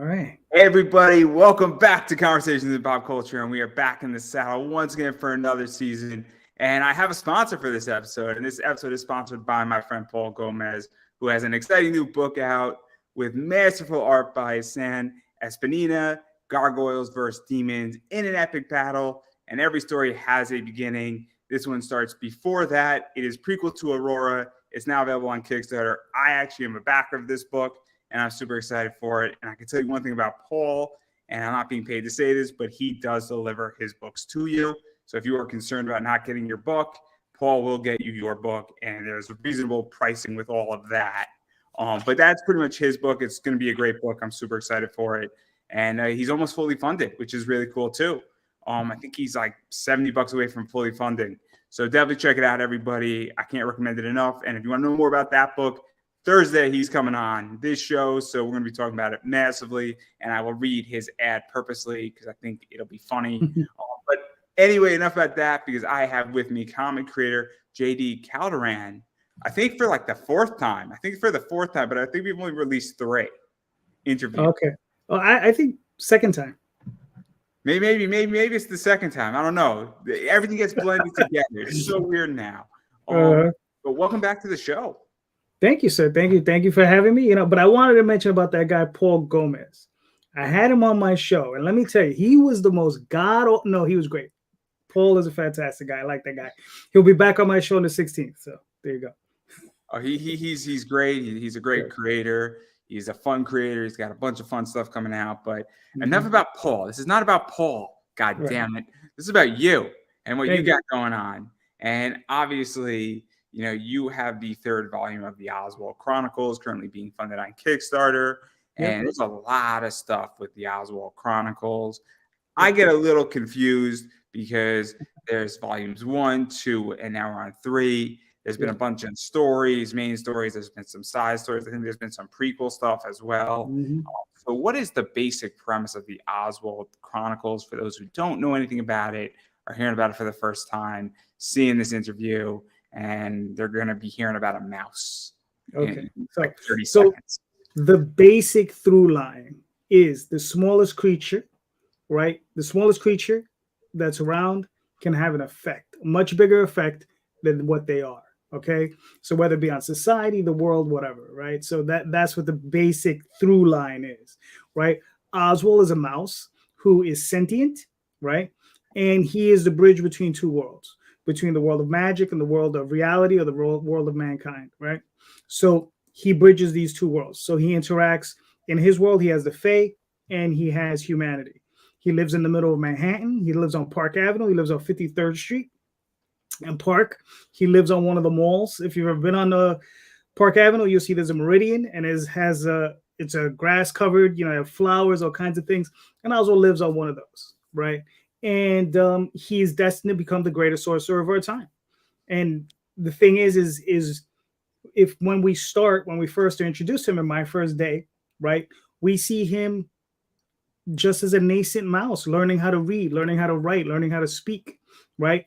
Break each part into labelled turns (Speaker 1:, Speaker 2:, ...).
Speaker 1: right.
Speaker 2: Hey everybody, welcome back to Conversations in Pop Culture, and we are back in the saddle once again for another season. And I have a sponsor for this episode, and this episode is sponsored by my friend Paul Gomez, who has an exciting new book out with masterful art by San Espanina, Gargoyles vs. Demons in an epic battle, and every story has a beginning. This one starts before that. It is prequel to Aurora. It's now available on Kickstarter. I actually am a backer of this book, and I'm super excited for it. And I can tell you one thing about Paul, and I'm not being paid to say this, but he does deliver his books to you. So if you are concerned about not getting your book, Paul will get you your book, and there's reasonable pricing with all of that. But that's pretty much his book. It's going to be a great book. I'm super excited for it. And he's almost fully funded, which is really cool too. I think he's like $70 away from fully funding. So definitely check it out, everybody. I can't recommend it enough. And if you want to know more about that book, Thursday, he's coming on this show, so we're going to be talking about it massively, and I will read his ad purposely because I think it'll be funny. But anyway, enough about that, because I have with me comic creator JD Calderon, I think for like the fourth time. But I think we've only released 3 interviews.
Speaker 1: Okay. Well, I think second time.
Speaker 2: Maybe it's the second time. I don't know. Everything gets blended together. It's so weird now. But welcome back to the show.
Speaker 1: Thank you, sir. Thank you for having me. But I wanted to mention about that guy, Paul Gomez. I had him on my show, and let me tell you, he was the most he was great. Paul is a fantastic guy. I like that guy. He'll be back on my show on the 16th. So there you go.
Speaker 2: Oh, he's great. He's a great creator. He's a fun creator. He's got a bunch of fun stuff coming out. But enough about Paul. This is not about Paul. God damn it. This is about you and what you got going on. And obviously, you have the 3rd volume of the Oswald Chronicles currently being funded on Kickstarter. And there's a lot of stuff with the Oswald Chronicles. I get a little confused because there's volumes 1, 2, and now we're on 3. There's been a bunch of stories, main stories. There's been some side stories. I think there's been some prequel stuff as well. So what is the basic premise of the Oswald Chronicles for those who don't know anything about it, are hearing about it for the first time, seeing this interview, and they're going to be hearing about a mouse in like 30 seconds?
Speaker 1: The basic through line is the smallest creature, right? The smallest creature that's around can have an effect, a much bigger effect than what they are. Okay, so whether it be on society, the world, whatever, right? So that's what the basic through line is, right? Oswald is a mouse who is sentient, right? And he is the bridge between 2 worlds, between the world of magic and the world of reality, or the world of mankind, right? So he bridges these 2 worlds. So he interacts in his world. He has the Fae and he has humanity. He lives in the middle of Manhattan. He lives on Park Avenue. He lives on 53rd Street. And Park, he lives on one of the malls. If you've ever been on Park Avenue, you'll see there's a Meridian, and it's a grass covered, have flowers, all kinds of things. And Oswald lives on one of those, right? And he's destined to become the greatest sorcerer of our time. And the thing is if when we first introduce him in my first day, right, we see him just as a nascent mouse, learning how to read, learning how to write, learning how to speak, right?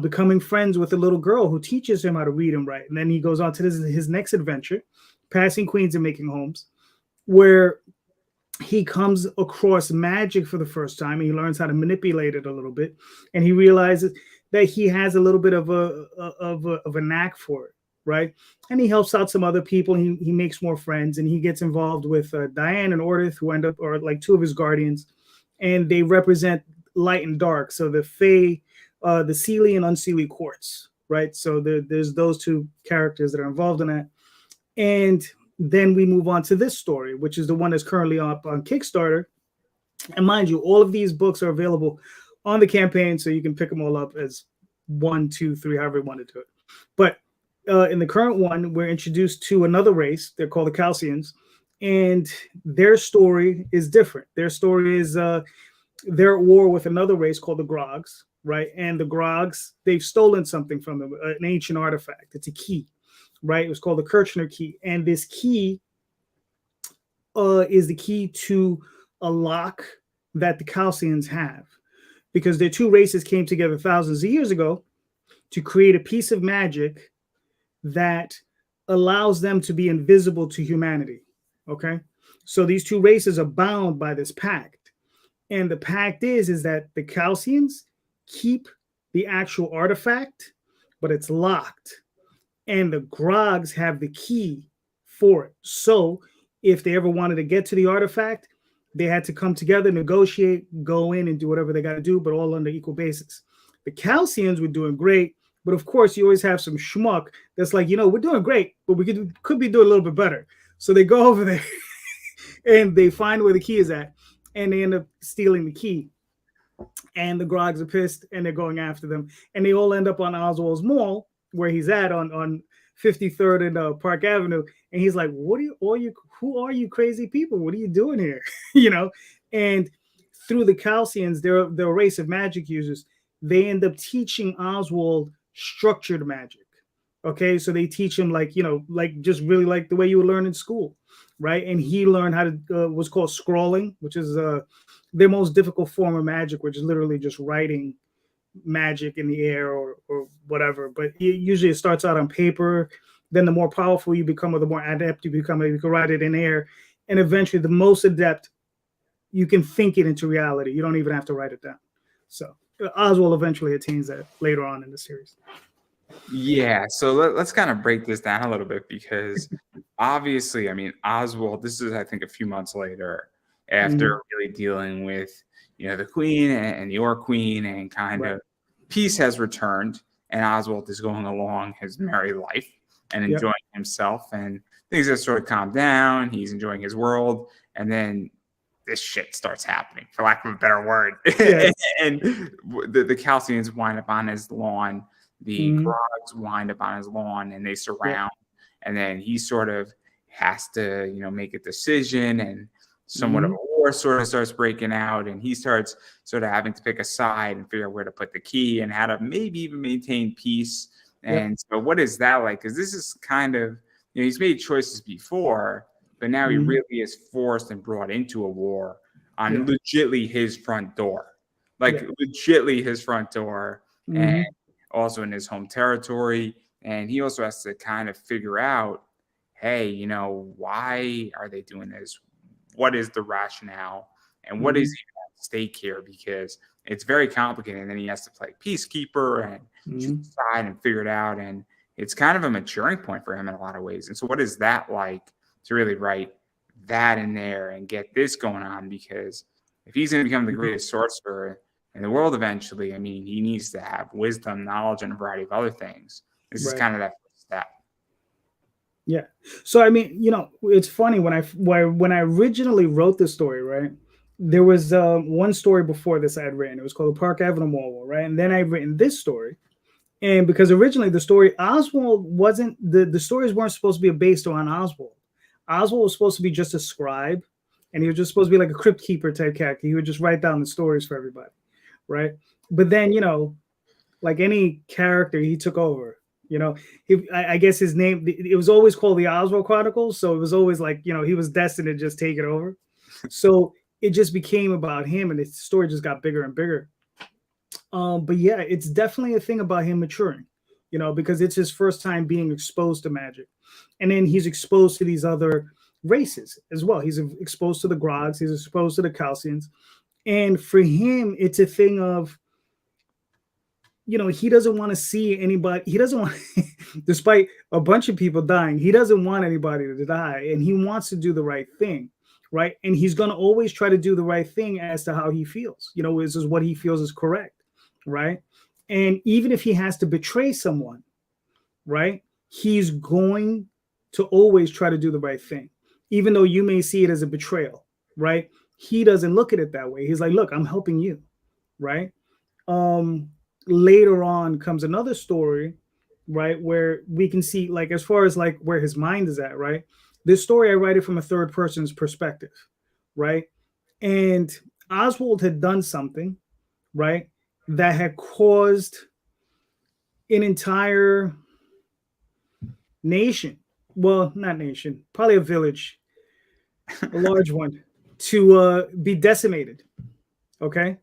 Speaker 1: Becoming friends with a little girl who teaches him how to read and write. And then he goes on to his next adventure, passing queens and making homes, where he comes across magic for the first time, and he learns how to manipulate it a little bit. And he realizes that he has a little bit of a knack for it, right? And he helps out some other people. He makes more friends, and he gets involved with Diane and Ordith, who end up, or like 2 of his guardians, and they represent light and dark. So the Fae, the Seelie and Unseelie courts, right? So there's those 2 characters that are involved in that. And then we move on to this story, which is the one that's currently up on Kickstarter. And mind you, all of these books are available on the campaign, so you can pick them all up as 1, 2, 3, however you want to do it. But in the current one, we're introduced to another race. They're called the Calcians, and their story is different. Their story is they're at war with another race called the Grogs, right? And the Grogs, they've stolen something from them, an ancient artifact. It's a key, right? It was called the Kirchner key. And this key is the key to a lock that the Calcians have, because their 2 races came together thousands of years ago to create a piece of magic that allows them to be invisible to humanity, Okay, so these two races are bound by this pact, and the pact is that the Calcians keep the actual artifact, but it's locked, and the Grogs have the key for it. So if they ever wanted to get to the artifact, they had to come together, negotiate, go in, and do whatever they got to do, but all under equal basis. The Calcians were doing great, but of course, you always have some schmuck that's like, we're doing great, but we could be doing a little bit better. So they go over there and they find where the key is at, and they end up stealing the key. And the Grogs are pissed, and they're going after them, and they all end up on Oswald's Mall, where he's at on 53rd and Park Avenue, and he's like, "What are you? Who are you, crazy people? What are you doing here?" And through the Calcians, they're a race of magic users. They end up teaching Oswald structured magic. Okay, so they teach him like just really like the way you would learn in school, right? And he learned how to what's called scrolling, which is their most difficult form of magic, which is literally just writing magic in the air or whatever. But usually it starts out on paper. Then the more powerful you become, or the more adept you become, you can write it in air, and eventually the most adept, you can think it into reality. You don't even have to write it down. So Oswald eventually attains that later on in the series.
Speaker 2: Yeah, so let's kind of break this down a little bit, because obviously, I mean, Oswald, this is, I think, a few months later, after really dealing with, the Queen and the Orc Queen, and kind of peace has returned, and Oswald is going along his merry life and enjoying himself, and things have sort of calmed down. He's enjoying his world, and then this shit starts happening, for lack of a better word. And the Calcians wind up on his lawn. The Grogs wind up on his lawn, and they surround, and then he sort of has to, make a decision, and somewhat of a war sort of starts breaking out, and he starts sort of having to pick a side and figure out where to put the key and how to maybe even maintain peace. And so what is that like? Because this is kind of, he's made choices before, but now he really is forced and brought into a war on legitly his front door, legitly his front door. And also in his home territory. And he also has to kind of figure out, hey, why are they doing this? What is the rationale? And what is even at stake here? Because it's very complicated. And then he has to play peacekeeper and choose a side and figure it out. And it's kind of a maturing point for him in a lot of ways. And so what is that like to really write that in there and get this going on? Because if he's going to become the greatest sorcerer in the world eventually, I mean, he needs to have wisdom, knowledge, and a variety of other things. This is kind of that first step.
Speaker 1: Yeah. So I mean, it's funny when I originally wrote this story, right? There was one story before this I had written. It was called the Park Avenue Mall, right? And then I'd written this story. And because originally the story, Oswald wasn't, the stories weren't supposed to be based on Oswald. Oswald was supposed to be just a scribe, and he was just supposed to be like a crypt keeper type character. He would just write down the stories for everybody. Right. But then, like any character, he took over, I guess his name, it was always called the Oswald Chronicles. So it was always like, he was destined to just take it over. So it just became about him, and the story just got bigger and bigger. But yeah, it's definitely a thing about him maturing, because it's his first time being exposed to magic. And then he's exposed to these other races as well. He's exposed to the Grogs, he's exposed to the Calcians. And for him, it's a thing of, he doesn't want to see anybody. He doesn't want, despite a bunch of people dying, he doesn't want anybody to die. And he wants to do the right thing, right? And he's going to always try to do the right thing as to how he feels. This is what he feels is correct, right? And even if he has to betray someone, right, he's going to always try to do the right thing, even though you may see it as a betrayal, right? He doesn't look at it that way. He's like, look, I'm helping you, right? Later on comes another story, right, where we can see, like, as far as like where his mind is at, right? This story, I write it from a third person's perspective, right? And Oswald had done something, right, that had caused an entire nation, well, not nation, probably a village, a large one, to be decimated. Okay.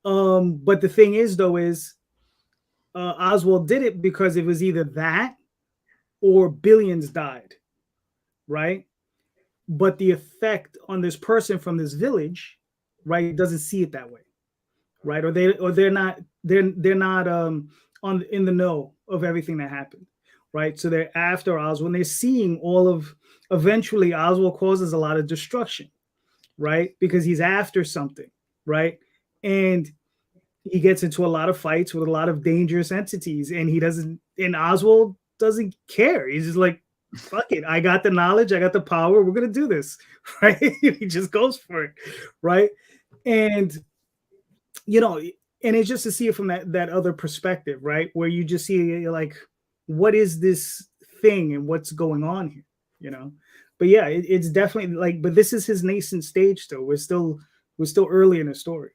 Speaker 1: But the thing is, though, is Oswald did it because it was either that or billions died, right? but the effect on this person from this village, right, doesn't see it that way, right? They're not on in the know of everything that happened, right? So they're after Oswald. They're seeing all of. Eventually, Oswald causes a lot of destruction, right? Because he's after something, right? And he gets into a lot of fights with a lot of dangerous entities, and he doesn't. And Oswald doesn't care. He's just like, "Fuck it! I got the knowledge. I got the power. We're gonna do this," right? He just goes for it, right? And you know, and it's just to see it from that other perspective, right? Where you just see you're like, what is this thing and what's going on here, you know? But yeah, it's definitely like, but this is his nascent stage still. We're still early in the story.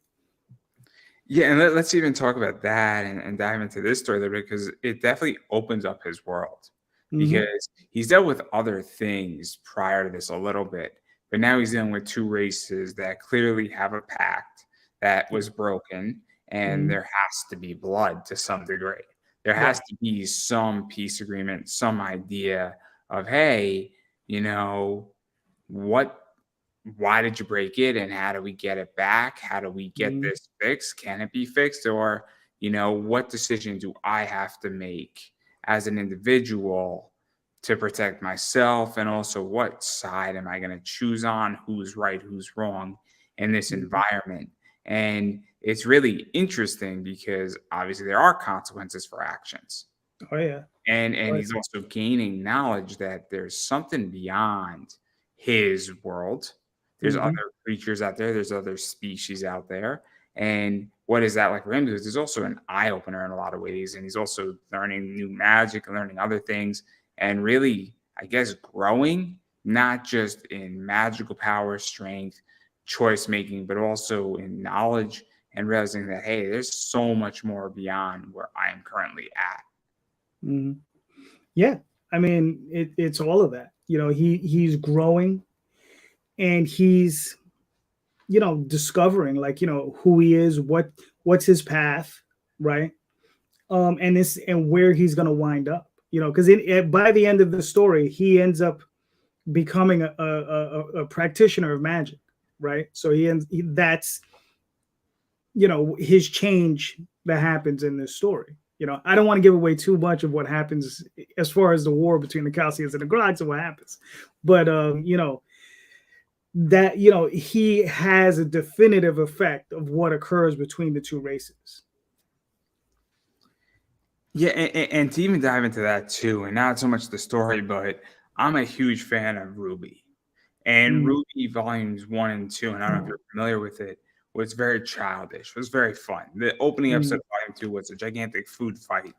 Speaker 2: Yeah, and let's even talk about that and dive into this story a little bit because it definitely opens up his world because he's dealt with other things prior to this a little bit, but now he's dealing with two races that clearly have a pact that was broken, and there has to be blood to some degree. There has to be some peace agreement, some idea of, hey, you know, why did you break it and how do we get it back? How do we get this fixed? Can it be fixed? Or, you know, what decision do I have to make as an individual to protect myself? And also, what side am I going to choose on? Who's right, who's wrong in this environment? And it's really interesting because obviously there are consequences for actions.
Speaker 1: Oh yeah.
Speaker 2: And he's also gaining knowledge that there's something beyond his world. There's other creatures out there. There's other species out there. And what is that like for him? Because there's also an eye opener in a lot of ways. And he's also learning new magic and learning other things and really, I guess, growing, not just in magical power, strength, choice making, but also in knowledge and realizing that, hey, there's so much more beyond where I am currently at.
Speaker 1: Yeah. I mean, it's all of that. You know, he's growing and he's, you know, discovering like, you know, who he is, what's his path, right? And where he's gonna wind up, you know, because by the end of the story, he ends up becoming a practitioner of magic, right? So that's, you know, his change that happens in this story. You know, I don't want to give away too much of what happens as far as the war between the Calcians and the Grogs and what happens, but you know, that, you know, he has a definitive effect of what occurs between the two races.
Speaker 2: Yeah, and to even dive into that too, and not so much the story, but I'm a huge fan of Ruby. And Ruby volumes 1 and 2, and I don't know if you're familiar with it, was very childish. It was very fun. The opening episode of volume 2 was a gigantic food fight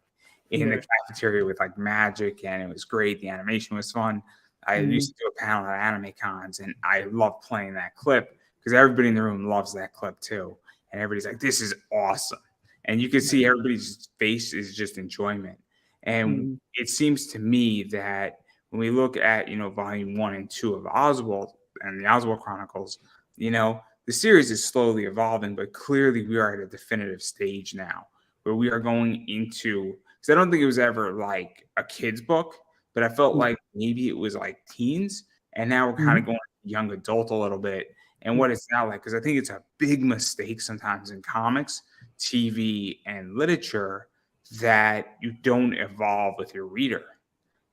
Speaker 2: in the cafeteria with like magic, and it was great. The animation was fun. I used to do a panel at anime cons, and I love playing that clip because everybody in the room loves that clip too. And everybody's like, this is awesome. And you can see everybody's face is just enjoyment. And it seems to me that when we look at, you know, volume 1 and 2 of Oswald and the Oswald Chronicles, you know, the series is slowly evolving, but clearly we are at a definitive stage now where we are going into, because I don't think it was ever like a kid's book, but I felt like maybe it was like teens, and now we're kind of going young adult a little bit. And what it's now like, because I think it's a big mistake sometimes in comics, TV, and literature that you don't evolve with your reader.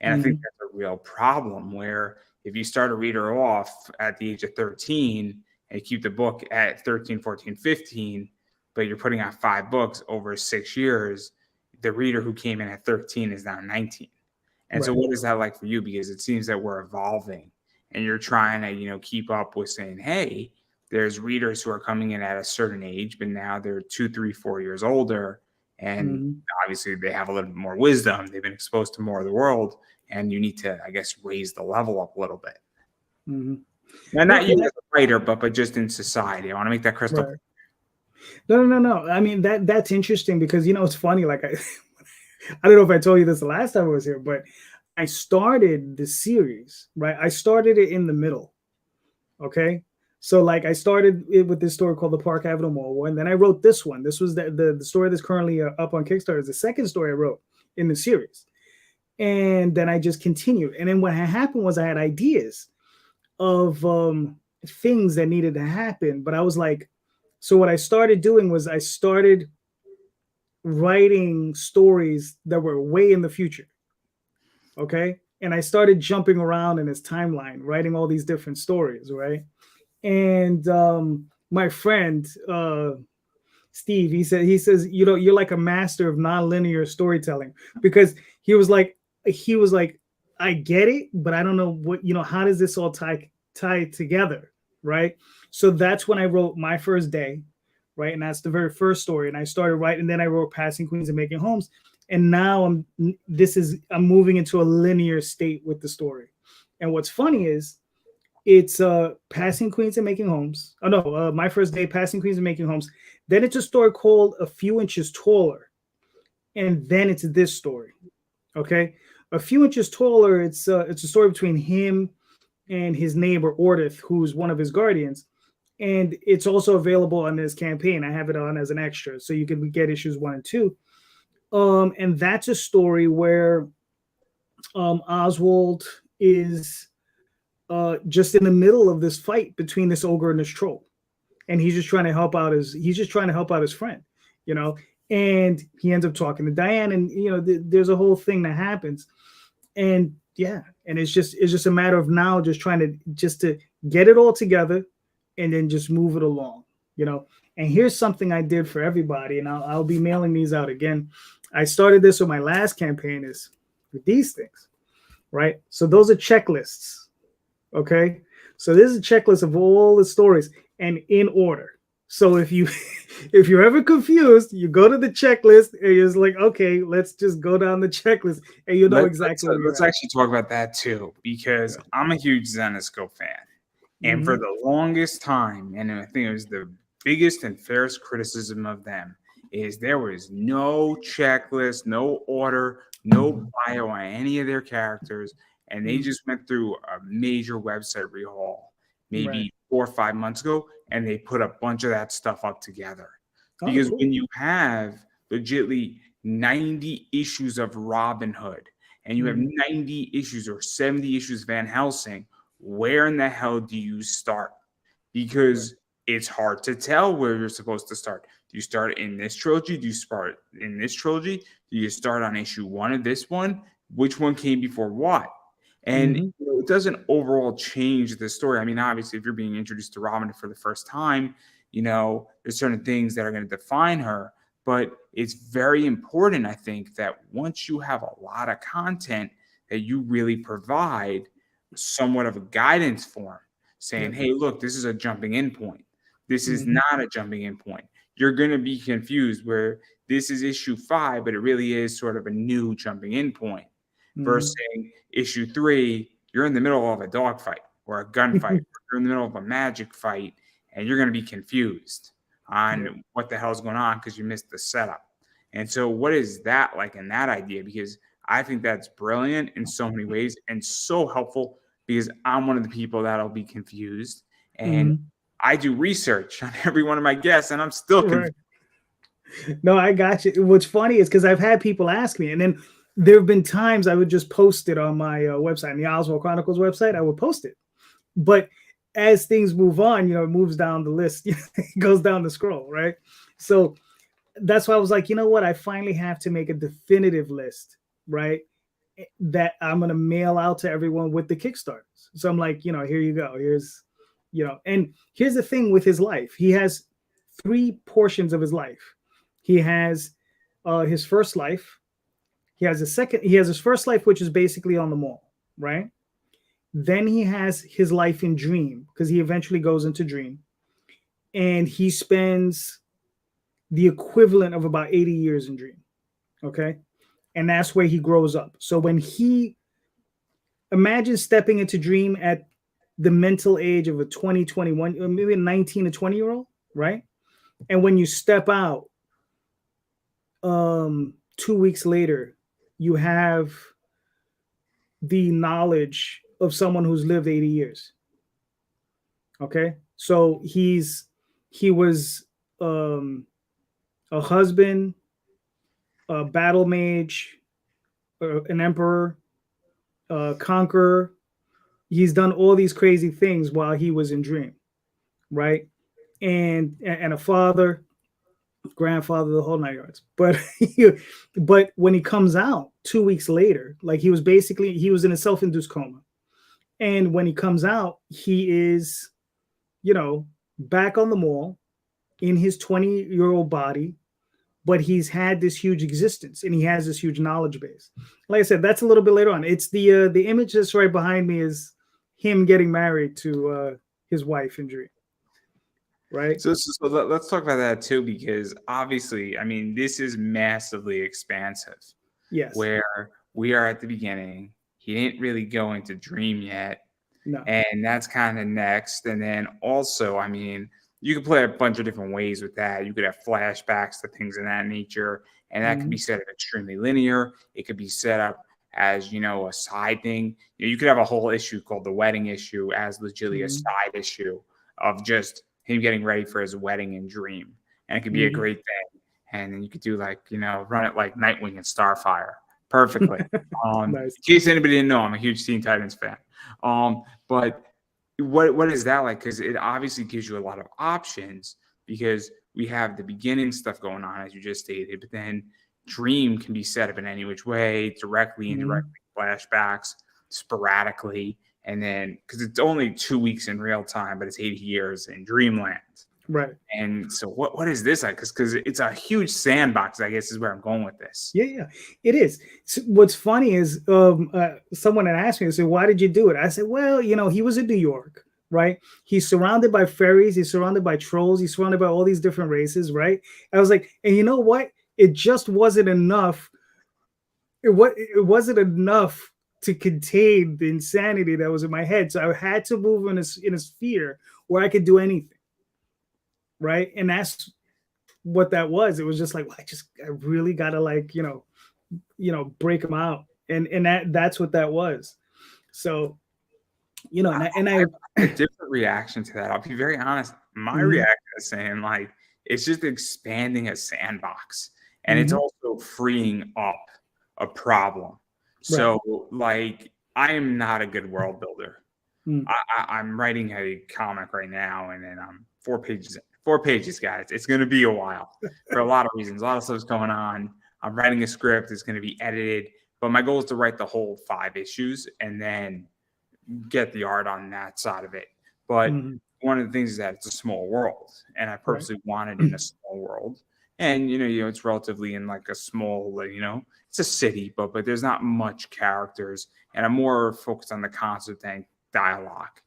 Speaker 2: And I think that's a real problem where if you start a reader off at the age of 13 and you keep the book at 13, 14, 15, but you're putting out 5 books over 6 years, the reader who came in at 13 is now 19. And so what is that like for you? Because it seems that we're evolving and you're trying to, you know, keep up with saying, hey, there's readers who are coming in at a certain age, but now they're 2, 3, 4 years older. And obviously they have a little bit more wisdom. They've been exposed to more of the world. And you need to, I guess, raise the level up a little bit. And not you as a writer, but just in society. I want to make that crystal clear.
Speaker 1: No. I mean, that's interesting because, you know, it's funny. Like, I don't know if I told you this the last time I was here, but I started the series, right? I started it in the middle. Okay. So like I started it with this story called The Park Avenue Mall, and then I wrote this one. This was the story that's currently up on Kickstarter. Is the second story I wrote in the series. And then I just continued. And then what had happened was I had ideas. of things that needed to happen. But I was like, so what I started doing was I started writing stories that were way in the future. Okay. And I started jumping around in his timeline, writing all these different stories, right? And my friend Steve, he says, you know, you're like a master of nonlinear storytelling, because he was like, I get it, but I don't know what, you know, how does this all tie together, right? So that's when I wrote My First Day, right? And that's the very first story. And I started writing, and then I wrote Passing Queens and Making Homes. And now I'm moving into a linear state with the story. And what's funny is it's Passing Queens and Making Homes. Oh no, My First Day, Passing Queens and Making Homes. Then it's a story called A Few Inches Taller, and then it's this story. Okay, A Few Inches Taller. It's a story between him and his neighbor Ordith, who's one of his guardians, and it's also available on this campaign. I have it on as an extra, so you can get issues 1 and 2. And that's a story where Oswald is just in the middle of this fight between this ogre and this troll, and he's just trying to help out his friend, you know. And he ends up talking to Diane, and you know, there's a whole thing that happens, and yeah, and it's just a matter of now just to get it all together, and then just move it along, you know. And here's something I did for everybody, and I'll be mailing these out again. I started this with my last campaign is with these things, right? So those are checklists. Okay, so this is a checklist of all the stories and in order. So if you if you're ever confused, you go to the checklist and you're just like, okay, let's just go down the checklist, and you know exactly where you're
Speaker 2: let's
Speaker 1: at.
Speaker 2: actually talk about that too, because I'm a huge Zenescope fan. And for
Speaker 1: Mhm.
Speaker 2: the longest time, and I think it was the biggest and fairest criticism of them, is there was no checklist, no order, no bio on any of their characters. And they
Speaker 1: Mhm.
Speaker 2: just went through a major website rehaul
Speaker 1: Right.
Speaker 2: maybe 4 or 5 months ago, and they put a bunch of that stuff up together.
Speaker 1: Oh,
Speaker 2: Because
Speaker 1: cool.
Speaker 2: when you have legitly 90 issues of Robin Hood, and you have
Speaker 1: Mhm.
Speaker 2: 90 issues or 70 issues of Van Helsing, where in the hell do you start?
Speaker 1: Right.
Speaker 2: Because it's hard to tell where you're supposed to start. Do you start in this trilogy? Do you start in this trilogy? Do you start on issue 1 of this one? Which one came before what? And
Speaker 1: Mhm.
Speaker 2: it doesn't overall change the story. I mean, obviously, if you're being introduced to Robin for the first time, there's certain things that are going to define her. But it's very important, I think, that once you have a lot of content, that you really provide somewhat of a guidance form saying,
Speaker 1: Yep.
Speaker 2: hey, look, this is a jumping in point. This is
Speaker 1: Mhm.
Speaker 2: not a jumping in point. You're going to be confused where this is issue 5, but it really is sort of a new jumping in point. Versus
Speaker 1: Mhm.
Speaker 2: issue 3, you're in the middle of a dogfight or a gunfight, or you're in the middle of a magic fight, and you're going to be confused
Speaker 1: Yep.
Speaker 2: on what the hell's going on because you missed the setup. And so, what is that like in that idea? Because I think that's brilliant in so many ways and so helpful because I'm one of the people that'll be confused. And
Speaker 1: Mhm.
Speaker 2: I do research on every one of my guests, and I'm still confused.
Speaker 1: Right. No, I got you. What's funny is because I've had people ask me, and then there have been times I would just post it on my website, on the Oswald Chronicles website. I would post it, but as things move on, you know, it moves down the list, it goes down the scroll, right? So that's why I was like, you know what? I finally have to make a definitive list, right? That I'm gonna mail out to everyone with the Kickstarters. So I'm like, you know, here you go. And here's the thing with his life. He has 3 portions of his life. He has his first life. He has a second. He has his first life, which is basically on the mall, right? Then he has his life in Dream because he eventually goes into Dream, and he spends the equivalent of about 80 years in Dream. Okay, and that's where he grows up. So when he imagine stepping into Dream at the mental age of a 20, 21, or maybe a 19 to 20-year-old, right? And when you step out, 2 weeks later, you have the knowledge of someone who's lived 80 years. Okay. So he was um, a husband, a battle mage, an emperor, a conqueror. he's done all these crazy things while he was in Dream, right? And a father, grandfather, the whole 9 yards. But but when he comes out 2 weeks later, like he was in a self-induced coma, and when he comes out, he is, back on the mall in his 20-year-old body, but he's had this huge existence and he has this huge knowledge base. Like I said, that's a little bit later on. It's the image that's right behind me is him getting married to his wife in Dream, right?
Speaker 2: Let's talk about that too, because obviously, I mean, this is massively expansive.
Speaker 1: Yes.
Speaker 2: Where we are at the beginning, he didn't really go into Dream yet,
Speaker 1: No.
Speaker 2: and that's kind of next. And then also, I mean, you could play a bunch of different ways with that. You could have flashbacks to things of that nature, and that could be set up extremely linear. It could be set up as, a side thing. You could have a whole issue called the wedding issue as legitimately a side issue of just him getting ready for his wedding in Dream. And it could be a great thing. And then you could do run it like Nightwing and Starfire perfectly.
Speaker 1: Nice.
Speaker 2: In case anybody didn't know, I'm a huge Teen Titans fan. But what is that like? Because it obviously gives you a lot of options, because we have the beginning stuff going on, as you just stated, but then Dream can be set up in any which way, directly, indirectly, flashbacks, sporadically, and then because it's only 2 weeks in real time, but it's 80 years in Dreamland.
Speaker 1: Right.
Speaker 2: And so what is this like? Because it's a huge sandbox, I guess, is where I'm going with this.
Speaker 1: Yeah, it is. So what's funny is someone had asked me, they said, why did you do it? I said, well, he was in New York, right? He's surrounded by fairies. He's surrounded by trolls. He's surrounded by all these different races, right? I was like, and you know what? It just wasn't enough. It wasn't enough to contain the insanity that was in my head. So I had to move in a sphere where I could do anything. Right. And that's what that was. It was just like, I really gotta break them out. And that's what that was. So, I
Speaker 2: have a different reaction to that. I'll be very honest. My reaction is saying it's just expanding a sandbox, and it's also freeing up a problem. So I am not a good world builder. I'm writing a comic right now, and then I'm 4 pages, guys. It's going to be a while for a lot of reasons. A lot of stuff's going on. I'm writing a script. It's going to be edited. But my goal is to write the whole 5 issues and then get the art on that side of it. But one of the things is that it's a small world. And I purposely wanted in a small world. And, it's relatively in a small, it's a city, but there's not much characters. And I'm more focused on the concept and dialogue.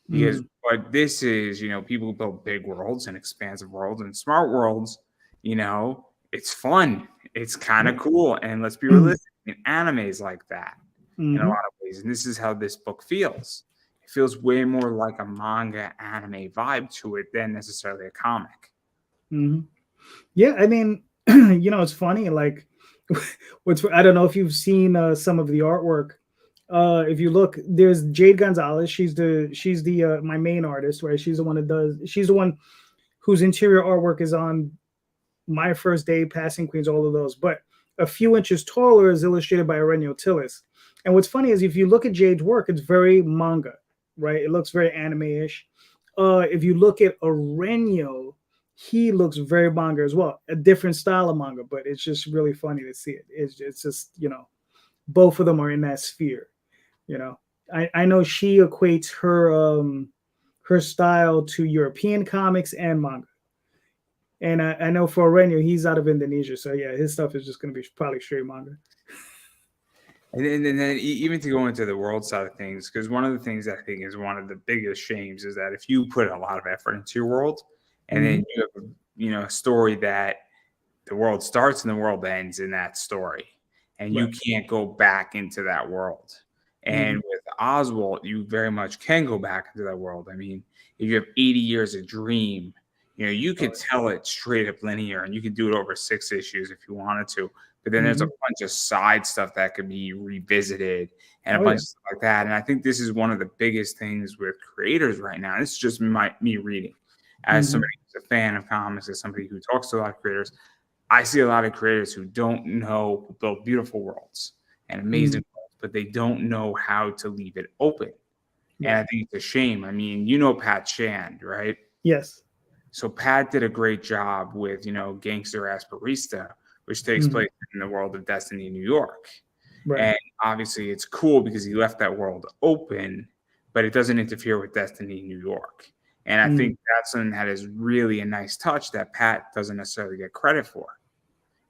Speaker 2: Because but this is, people build big worlds and expansive worlds and smart worlds, it's fun. It's kind of cool. And let's be realistic, anime is like that in a lot of ways. And this is how this book feels. It feels way more like a manga anime vibe to it than necessarily a comic.
Speaker 1: Yeah, I mean, it's funny. I don't know if you've seen some of the artwork. If you look, there's Jade Gonzalez. She's the my main artist, right? She's the one whose interior artwork is on My First Day, Passing Queens, all of those. But a few inches taller is illustrated by Aurora Tillis. And what's funny is if you look at Jade's work, it's very manga, right? It looks very anime-ish. If you look at Aurora, he looks very manga as well. A different style of manga, but it's just really funny to see it. It's just, both of them are in that sphere. I know she equates her style to European comics and manga. And I know for Aurora, he's out of Indonesia. So yeah, his stuff is just going to be probably straight manga.
Speaker 2: And then even to go into the world side of things, because one of the things I think is one of the biggest shames is that if you put a lot of effort into your world and then you have a story that the world starts and the world ends in that story, and you can't go back into that world. And with Oswald, you very much can go back into that world. I mean, if you have 80 years of Dream, you could tell it straight up linear, and you could do it over 6 issues if you wanted to. But then there's a bunch of side stuff that could be revisited and a bunch of stuff like that. And I think this is one of the biggest things with creators right now. This is just me reading. As somebody who's a fan of comics, as somebody who talks to a lot of creators, I see a lot of creators who don't know build beautiful worlds and amazing worlds, but they don't know how to leave it open. And I think it's a shame. I mean, you know Pat Shand, right?
Speaker 1: Yes.
Speaker 2: So Pat did a great job with, Gangster Ass Barista, which takes place in the world of Destiny, New York.
Speaker 1: Right.
Speaker 2: And obviously it's cool because he left that world open, but it doesn't interfere with Destiny, New York. And I think that's something that is really a nice touch that Pat doesn't necessarily get credit for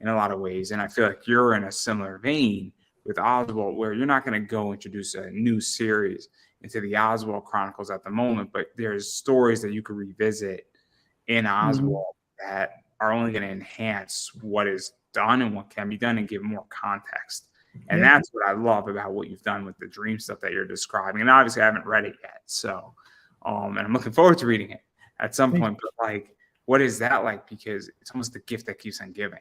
Speaker 2: in a lot of ways. And I feel like you're in a similar vein with Oswald, where you're not going to go introduce a new series into the Oswald Chronicles at the moment, but there's stories that you could revisit in Oswald that are only going to enhance what is done and what can be done and give more context. And that's what I love about what you've done with the dream stuff that you're describing. And obviously I haven't read it yet. So, and I'm looking forward to reading it at some point, but like, what is that like? Because it's almost the gift that keeps on giving.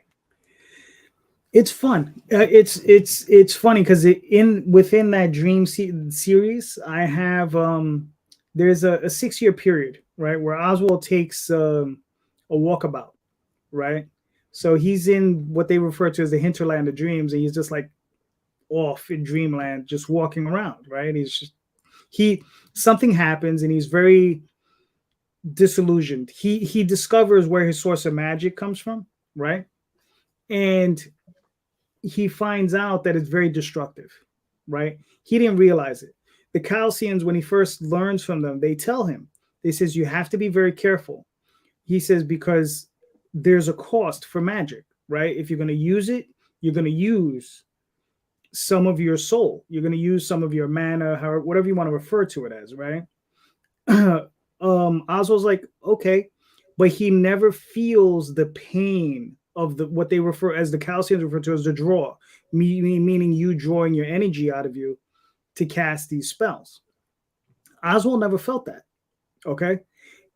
Speaker 1: It's fun. It's funny because within that dream series, I have there's a 6-year period, right, where Oswald takes a walkabout, right. So he's in what they refer to as the hinterland of dreams, and he's just like off in dreamland, just walking around, right. Something happens, and he's very disillusioned. He discovers where his source of magic comes from, right, and he finds out that it's very destructive, right? He didn't realize it. The Calcians, when he first learns from them, they tell him, they says, you have to be very careful. He says, because there's a cost for magic, right? If you're going to use it, you're going to use some of your soul. You're going to use some of your mana, however, whatever you want to refer to it as, right? Oswald's like, okay, but he never feels the pain of what they refer as the Calcians refer to as the draw, meaning you drawing your energy out of you to cast these spells. Oswald never felt that. Okay.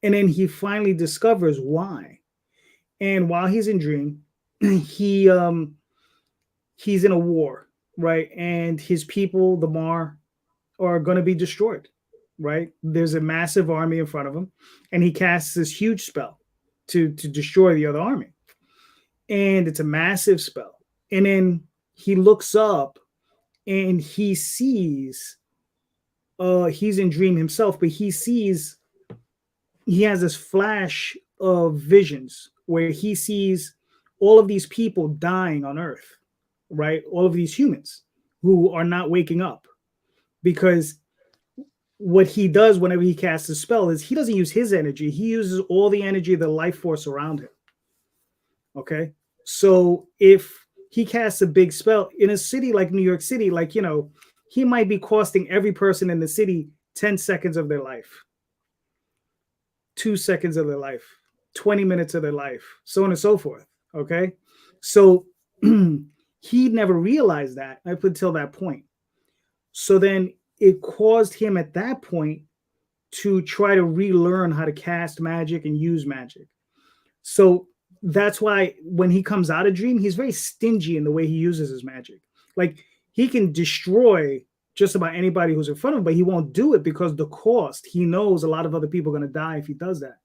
Speaker 1: And then he finally discovers why. And while he's in dream, he's in a war, right? And his people, the Mar, are going to be destroyed, right? There's a massive army in front of him, and he casts this huge spell to destroy the other army. And it's a massive spell. And then he looks up and he sees, he's in dream himself, but he has this flash of visions where he sees all of these people dying on Earth, right? All of these humans who are not waking up, because what he does whenever he casts a spell is he doesn't use his energy. He uses all the energy of the life force around him. Okay. So if he casts a big spell in a city like New York City, like, he might be costing every person in the city 10 seconds of their life, 2 seconds of their life, 20 minutes of their life, so on and so forth. Okay. So he never realized that up until that point. So then it caused him at that point to try to relearn how to cast magic and use magic. So that's why when he comes out of dream, he's very stingy in the way he uses his magic. Like, he can destroy just about anybody who's in front of him, but he won't do it because the cost, he knows a lot of other people are going to die if he does that.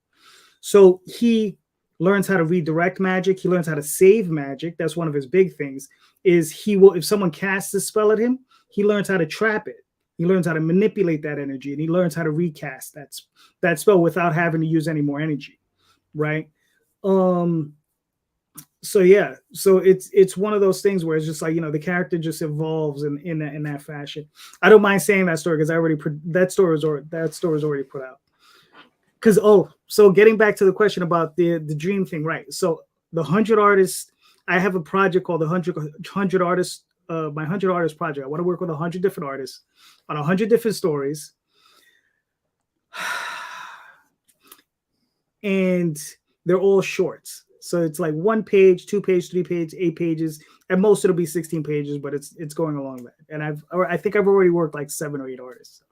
Speaker 1: So he learns how to redirect magic. He learns how to save magic. That's one of his big things, is he will, if someone casts a spell at him, he learns how to trap it. He learns how to manipulate that energy, and he learns how to recast that spell without having to use any more energy. Right. So yeah, so it's one of those things where it's just like, the character just evolves in that fashion. I don't mind saying that story because that story was already put out. Because so getting back to the question about the dream thing, right? So the 100 artists, I have a project called the 100 artists, my 100 artist project. I want to work with 100 different artists on 100 different stories, and they're all shorts. So it's like 1 page, 2 page, 3 page, 8 pages. At most it'll be 16 pages, but it's going along that. And I think I've already worked like 7 or 8 artists.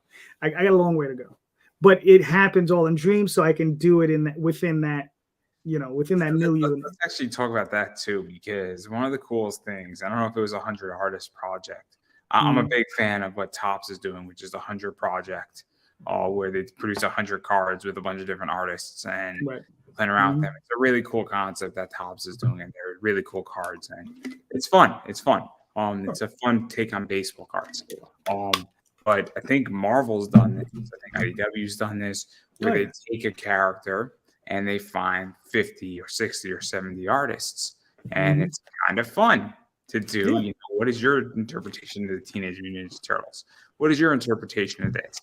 Speaker 1: I got a long way to go, but it happens all in dreams. So I can do it within that milieu.
Speaker 2: Let's actually talk about that too, because one of the coolest things, I don't know if it was a 100 artist project. I'm a big fan of what Topps is doing, which is the 100 project, where they produce 100 cards with a bunch of different artists and playing around with them. It's a really cool concept that Topps is doing, and they're really cool cards, and it's fun. It's fun. It's a fun take on baseball cards. but I think Marvel's done this. I think IDW's done this, where they take a character and they find 50 or 60 or 70 artists, and it's kind of fun to do. You know, what is your interpretation of the Teenage Mutant Ninja Turtles? What is your interpretation of this?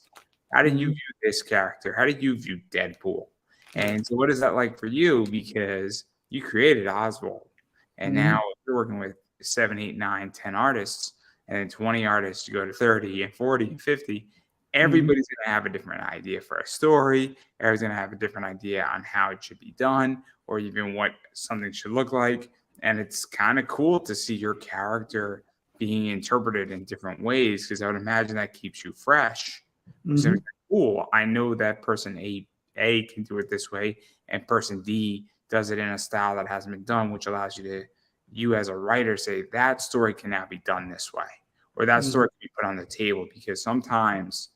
Speaker 2: How did you view this character? How did you view Deadpool? And so what is that like for you? Because you created Oswald, and now you're working with 7, 8, 9, 10 artists, and then 20 artists, you go to 30 and 40 and 50. Everybody's going to have a different idea for a story. Everybody's going to have a different idea on how it should be done, or even what something should look like. And it's kind of cool to see your character being interpreted in different ways, because I would imagine that keeps you fresh. So it's cool. I know that person A can do it this way, and person D does it in a style that hasn't been done, which allows you as a writer say that story can now be done this way, or that story can be put on the table. Because sometimes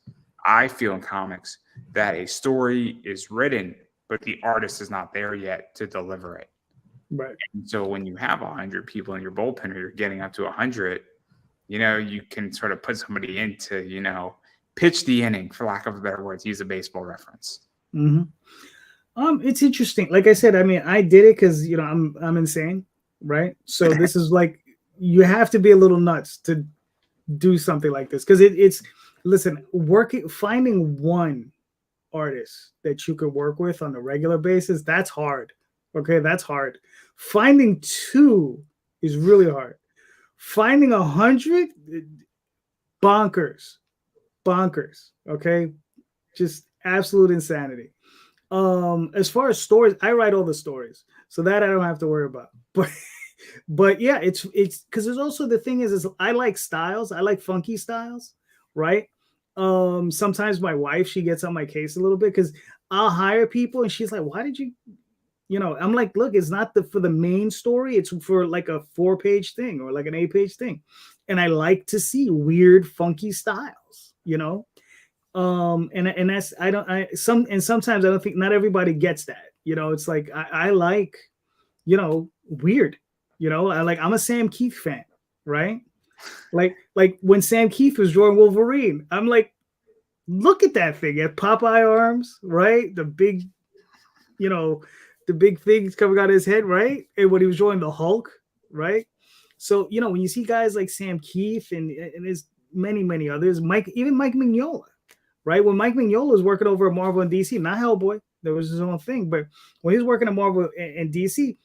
Speaker 2: I feel in comics that a story is written, but the artist is not there yet to deliver it.
Speaker 1: Right.
Speaker 2: And so when you have 100 people in your bullpen, or you're getting up to 100, you know, you can sort of put somebody into, you know, pitch the inning, for lack of a better word, to use a baseball reference.
Speaker 1: It's interesting. Like I said, I mean, I did it because, you know, I'm insane, right? So this is like, you have to be a little nuts to do something like this, because it's listen, finding one artist that you could work with on a regular basis, that's hard. Okay, that's hard. Finding two is really hard. Finding 100, bonkers. Okay, just absolute insanity. As far as stories, I write all the stories, so that I don't have to worry about. But yeah, it's because there's also the thing is I like styles. I like funky styles, right? Sometimes my wife, she gets on my case a little bit, because I'll hire people and she's like, why did you, you know, I'm like, look, it's not for the main story, it's for like a 4-page thing or like an 8-page thing, and I like to see weird funky styles, you know. And that's sometimes I don't think, not everybody gets that, you know. It's like I like, you know, weird, you know. I'm a Sam Keith fan, right? Like when Sam Keith was drawing Wolverine, I'm like, look at that thing, at Popeye arms, right? The big, you know, the big things coming out of his head, right? And when he was drawing the Hulk, right? So, you know, when you see guys like Sam Keith and there's many others, Mike Mignola, right? When Mike Mignola was working over at Marvel and DC, not Hellboy, there was his own thing, but when he was working at Marvel and DC, you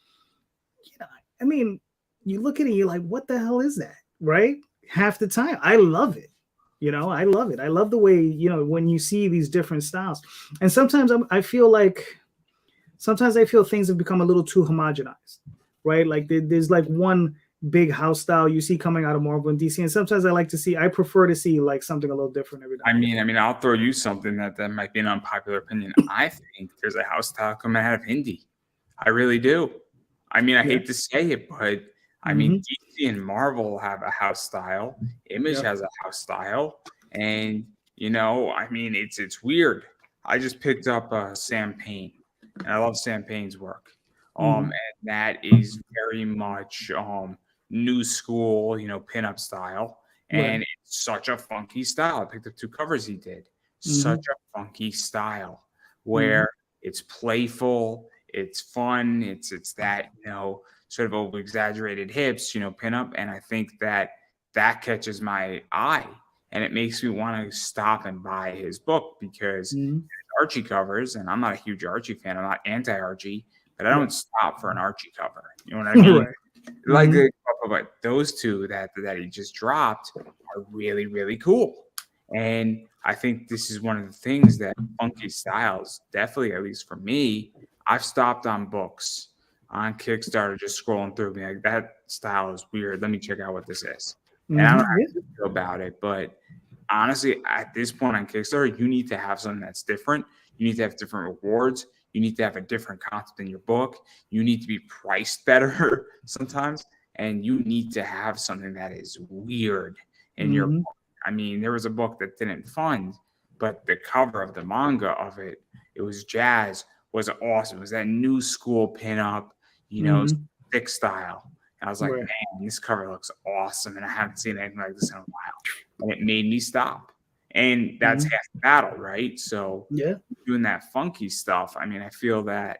Speaker 1: know, I mean, you look at it, you're like, what the hell is that, right? Half the time, I love it. You know, I love it. I love the way, you know, when you see these different styles. And sometimes I feel things have become a little too homogenized, right? Like there's like one big house style you see coming out of Marvel and DC, and sometimes I prefer to see like something a little different every time.
Speaker 2: I mean, I'll throw you something that might be an unpopular opinion. I think there's a house style coming out of indie. I really do. I mean, I hate to say it, but I mean, DC and Marvel have a house style. Image has a house style, and you know, I mean, it's weird. I just picked up Sam Payne, and I love Sam Payne's work. And that is very much new school, you know, pinup style, and it's such a funky style. I picked up 2 covers he did. Such a funky style where it's playful, it's fun, it's that, you know, sort of over exaggerated hips, you know, pinup, and I think that catches my eye, and it makes me want to stop and buy his book, because Archie covers, and I'm not a huge Archie fan. I'm not anti-Archie, but I don't stop for an Archie cover. You know what I mean? Like but those 2 that he just dropped are really, really cool. And I think this is one of the things that funky styles, definitely, at least for me, I've stopped on books on Kickstarter, just scrolling through, being like, that style is weird. Let me check out what this is. And I don't know how to feel about it, but honestly, at this point on Kickstarter, you need to have something that's different. You need to have different rewards. You need to have a different concept in your book. You need to be priced better sometimes. And you need to have something that is weird in your book. I mean, there was a book that didn't fund, but the cover of the manga of it, it was jazz, was awesome. It was that new school pinup, you know, thick style. And I was like, man, this cover looks awesome. And I haven't seen anything like this in a while. And it made me stop. And that's half the battle, right? So
Speaker 1: Yeah.
Speaker 2: doing that funky stuff, I mean, I feel that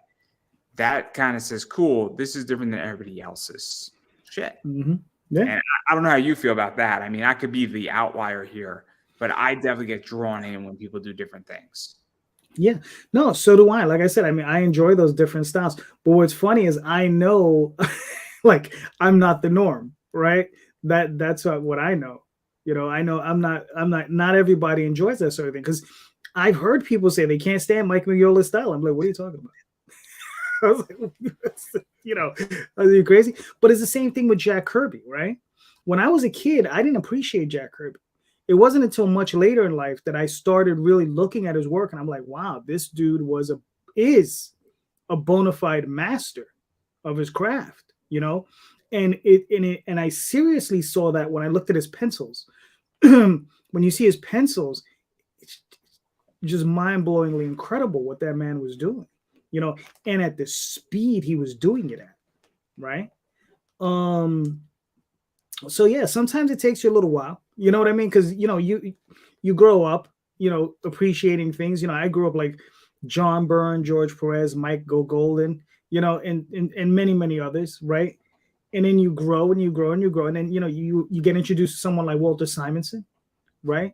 Speaker 2: kind of says, cool, this is different than everybody else's shit.
Speaker 1: Yeah.
Speaker 2: And I don't know how you feel about that. I mean, I could be the outlier here, but I definitely get drawn in when people do different things.
Speaker 1: Yeah, no, so do I. Like I said, I mean, I enjoy those different styles. But what's funny is I know, like, I'm not the norm, right? That's what I know. I know not everybody enjoys that sort of thing because I've heard people say they can't stand Mike Mignola's style. I'm like, what are you talking about? I was like, are you crazy? But it's the same thing with Jack Kirby, right? When I was a kid, I didn't appreciate Jack Kirby. It wasn't until much later in life that I started really looking at his work, and I'm like, wow, this dude is a bona fide master of his craft, and I seriously saw that when I looked at his pencils. When you see his pencils, it's just mind-blowingly incredible what that man was doing, and at the speed he was doing it at, right? So yeah, sometimes it takes you a little while, you know what I mean? Because you grow up, appreciating things. I grew up like John Byrne, George Perez, Mike Golden, and many others, right? And then you grow and you grow and you grow, and then you get introduced to someone like Walter Simonson, right?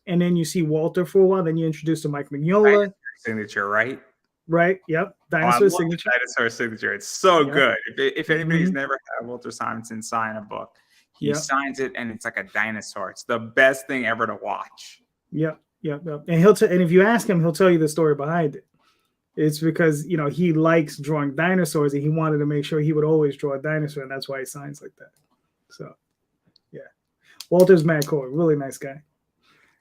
Speaker 1: And then you see Walter for a while, then you're introduced to Mike Mignola.
Speaker 2: Signature, right?
Speaker 1: Right. Yep.
Speaker 2: Dinosaur Signature. Dinosaur Signature. It's so good. If anybody's never had Walter Simonson sign a book, he signs it and it's like a dinosaur. It's the best thing ever to watch.
Speaker 1: Yep. And and if you ask him, he'll tell you the story behind it. It's because he likes drawing dinosaurs and he wanted to make sure he would always draw a dinosaur, and that's why he signs like that. So yeah, Walter's mad cool, really nice guy.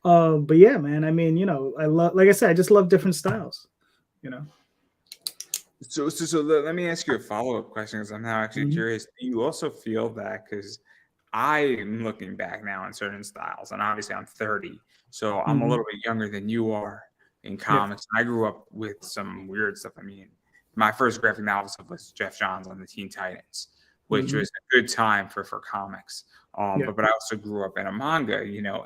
Speaker 1: But yeah, man, I mean, I love, like I said, I just love different styles.
Speaker 2: So let me ask you a follow-up question, because I'm now actually curious. Do you also feel that, because I'm looking back now on certain styles, and obviously I'm 30, so I'm a little bit younger than you are in comics. I grew up with some weird stuff. I mean, my first graphic novel stuff was Jeff Johns on the Teen Titans, which was a good time for comics. But I also grew up in a manga,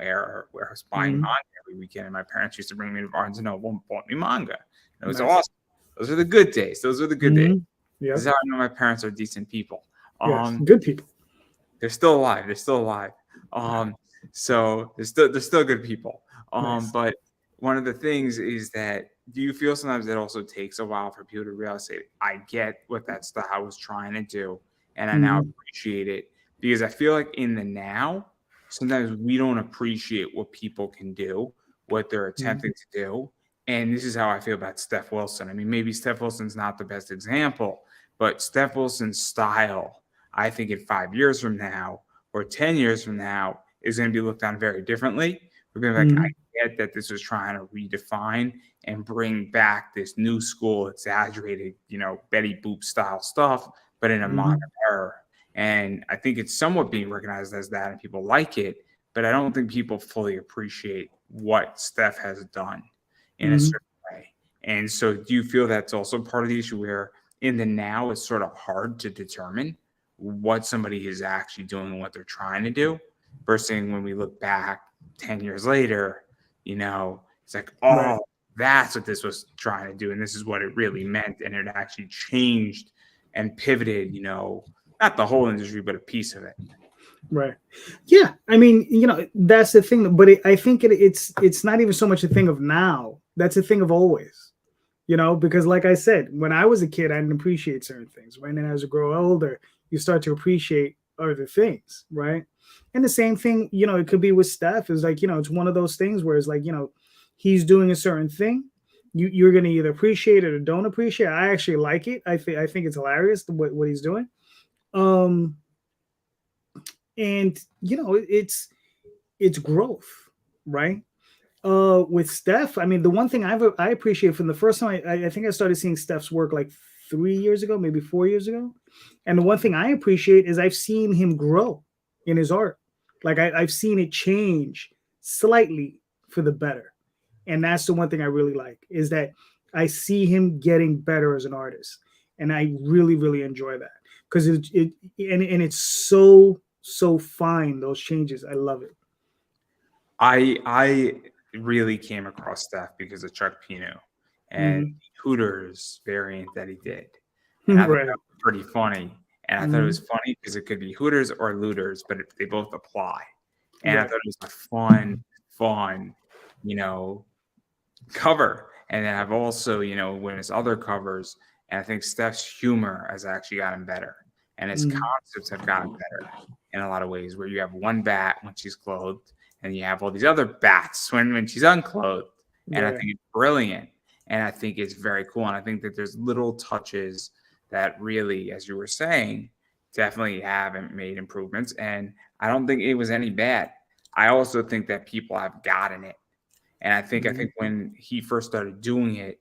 Speaker 2: era where I was buying manga every weekend, and my parents used to bring me to Barnes & Noble and bought me manga. And it was awesome. Those are the good days. Those are the good days.
Speaker 1: Yeah.
Speaker 2: This is how I know my parents are decent people.
Speaker 1: Yes, good people.
Speaker 2: They're still alive. So they're still good people.
Speaker 1: Nice.
Speaker 2: But one of the things is that, do you feel sometimes it also takes a while for people to realize, I get what that style was trying to do, and I now appreciate it? Because I feel like in the now, sometimes we don't appreciate what people can do, what they're attempting to do. And this is how I feel about Steph Wilson. I mean, maybe Steph Wilson's not the best example, but Steph Wilson's style, I think in 5 years from now or 10 years from now, is going to be looked on very differently. We're going to be like, I get that this was trying to redefine and bring back this new school, exaggerated, Betty Boop style stuff, but in a modern era. And I think it's somewhat being recognized as that, and people like it, but I don't think people fully appreciate what Steph has done in a certain way. And so do you feel that's also part of the issue, where in the now it's sort of hard to determine what somebody is actually doing and what they're trying to do, versus when we look back 10 years later, it's like, that's what this was trying to do, and this is what it really meant, and it actually changed and pivoted, not the whole industry, but a piece of it.
Speaker 1: Right. Yeah. I mean, that's the thing. But I think it's not even so much a thing of now. That's a thing of always. Because like I said, when I was a kid, I didn't appreciate certain things. Right. And as you grow older, you start to appreciate other things. Right. And the same thing, it could be with Steph. Is like, it's one of those things where it's like, he's doing a certain thing. You're going to either appreciate it or don't appreciate it. I actually like it. I think it's hilarious what he's doing. And it's growth, right? With Steph, I mean, the one thing I appreciate from the first time I think I started seeing Steph's work like 3 years ago, maybe 4 years ago. And the one thing I appreciate is I've seen him grow in his art. Like I've seen it change slightly for the better. And that's the one thing I really like, is that I see him getting better as an artist. And I really, really enjoy that, because it's so fine, those changes. I love it.
Speaker 2: I really came across Steph because of Chuck Pino and the Hooters variant that he did. And I thought
Speaker 1: Right.
Speaker 2: that was pretty funny. And I thought it was funny because it could be Hooters or Looters, but they both apply. And I
Speaker 1: Right.
Speaker 2: thought it was a fun, cover. And then I've also, when it's other covers, and I think Steph's humor has actually gotten better. And his concepts have gotten better in a lot of ways, where you have one bat when she's clothed, and you have all these other bats when she's unclothed. And I think it's brilliant. And I think it's very cool. And I think that there's little touches that really, as you were saying, definitely haven't made improvements. And I don't think it was any bad. I also think that people have gotten it. And I think when he first started doing it,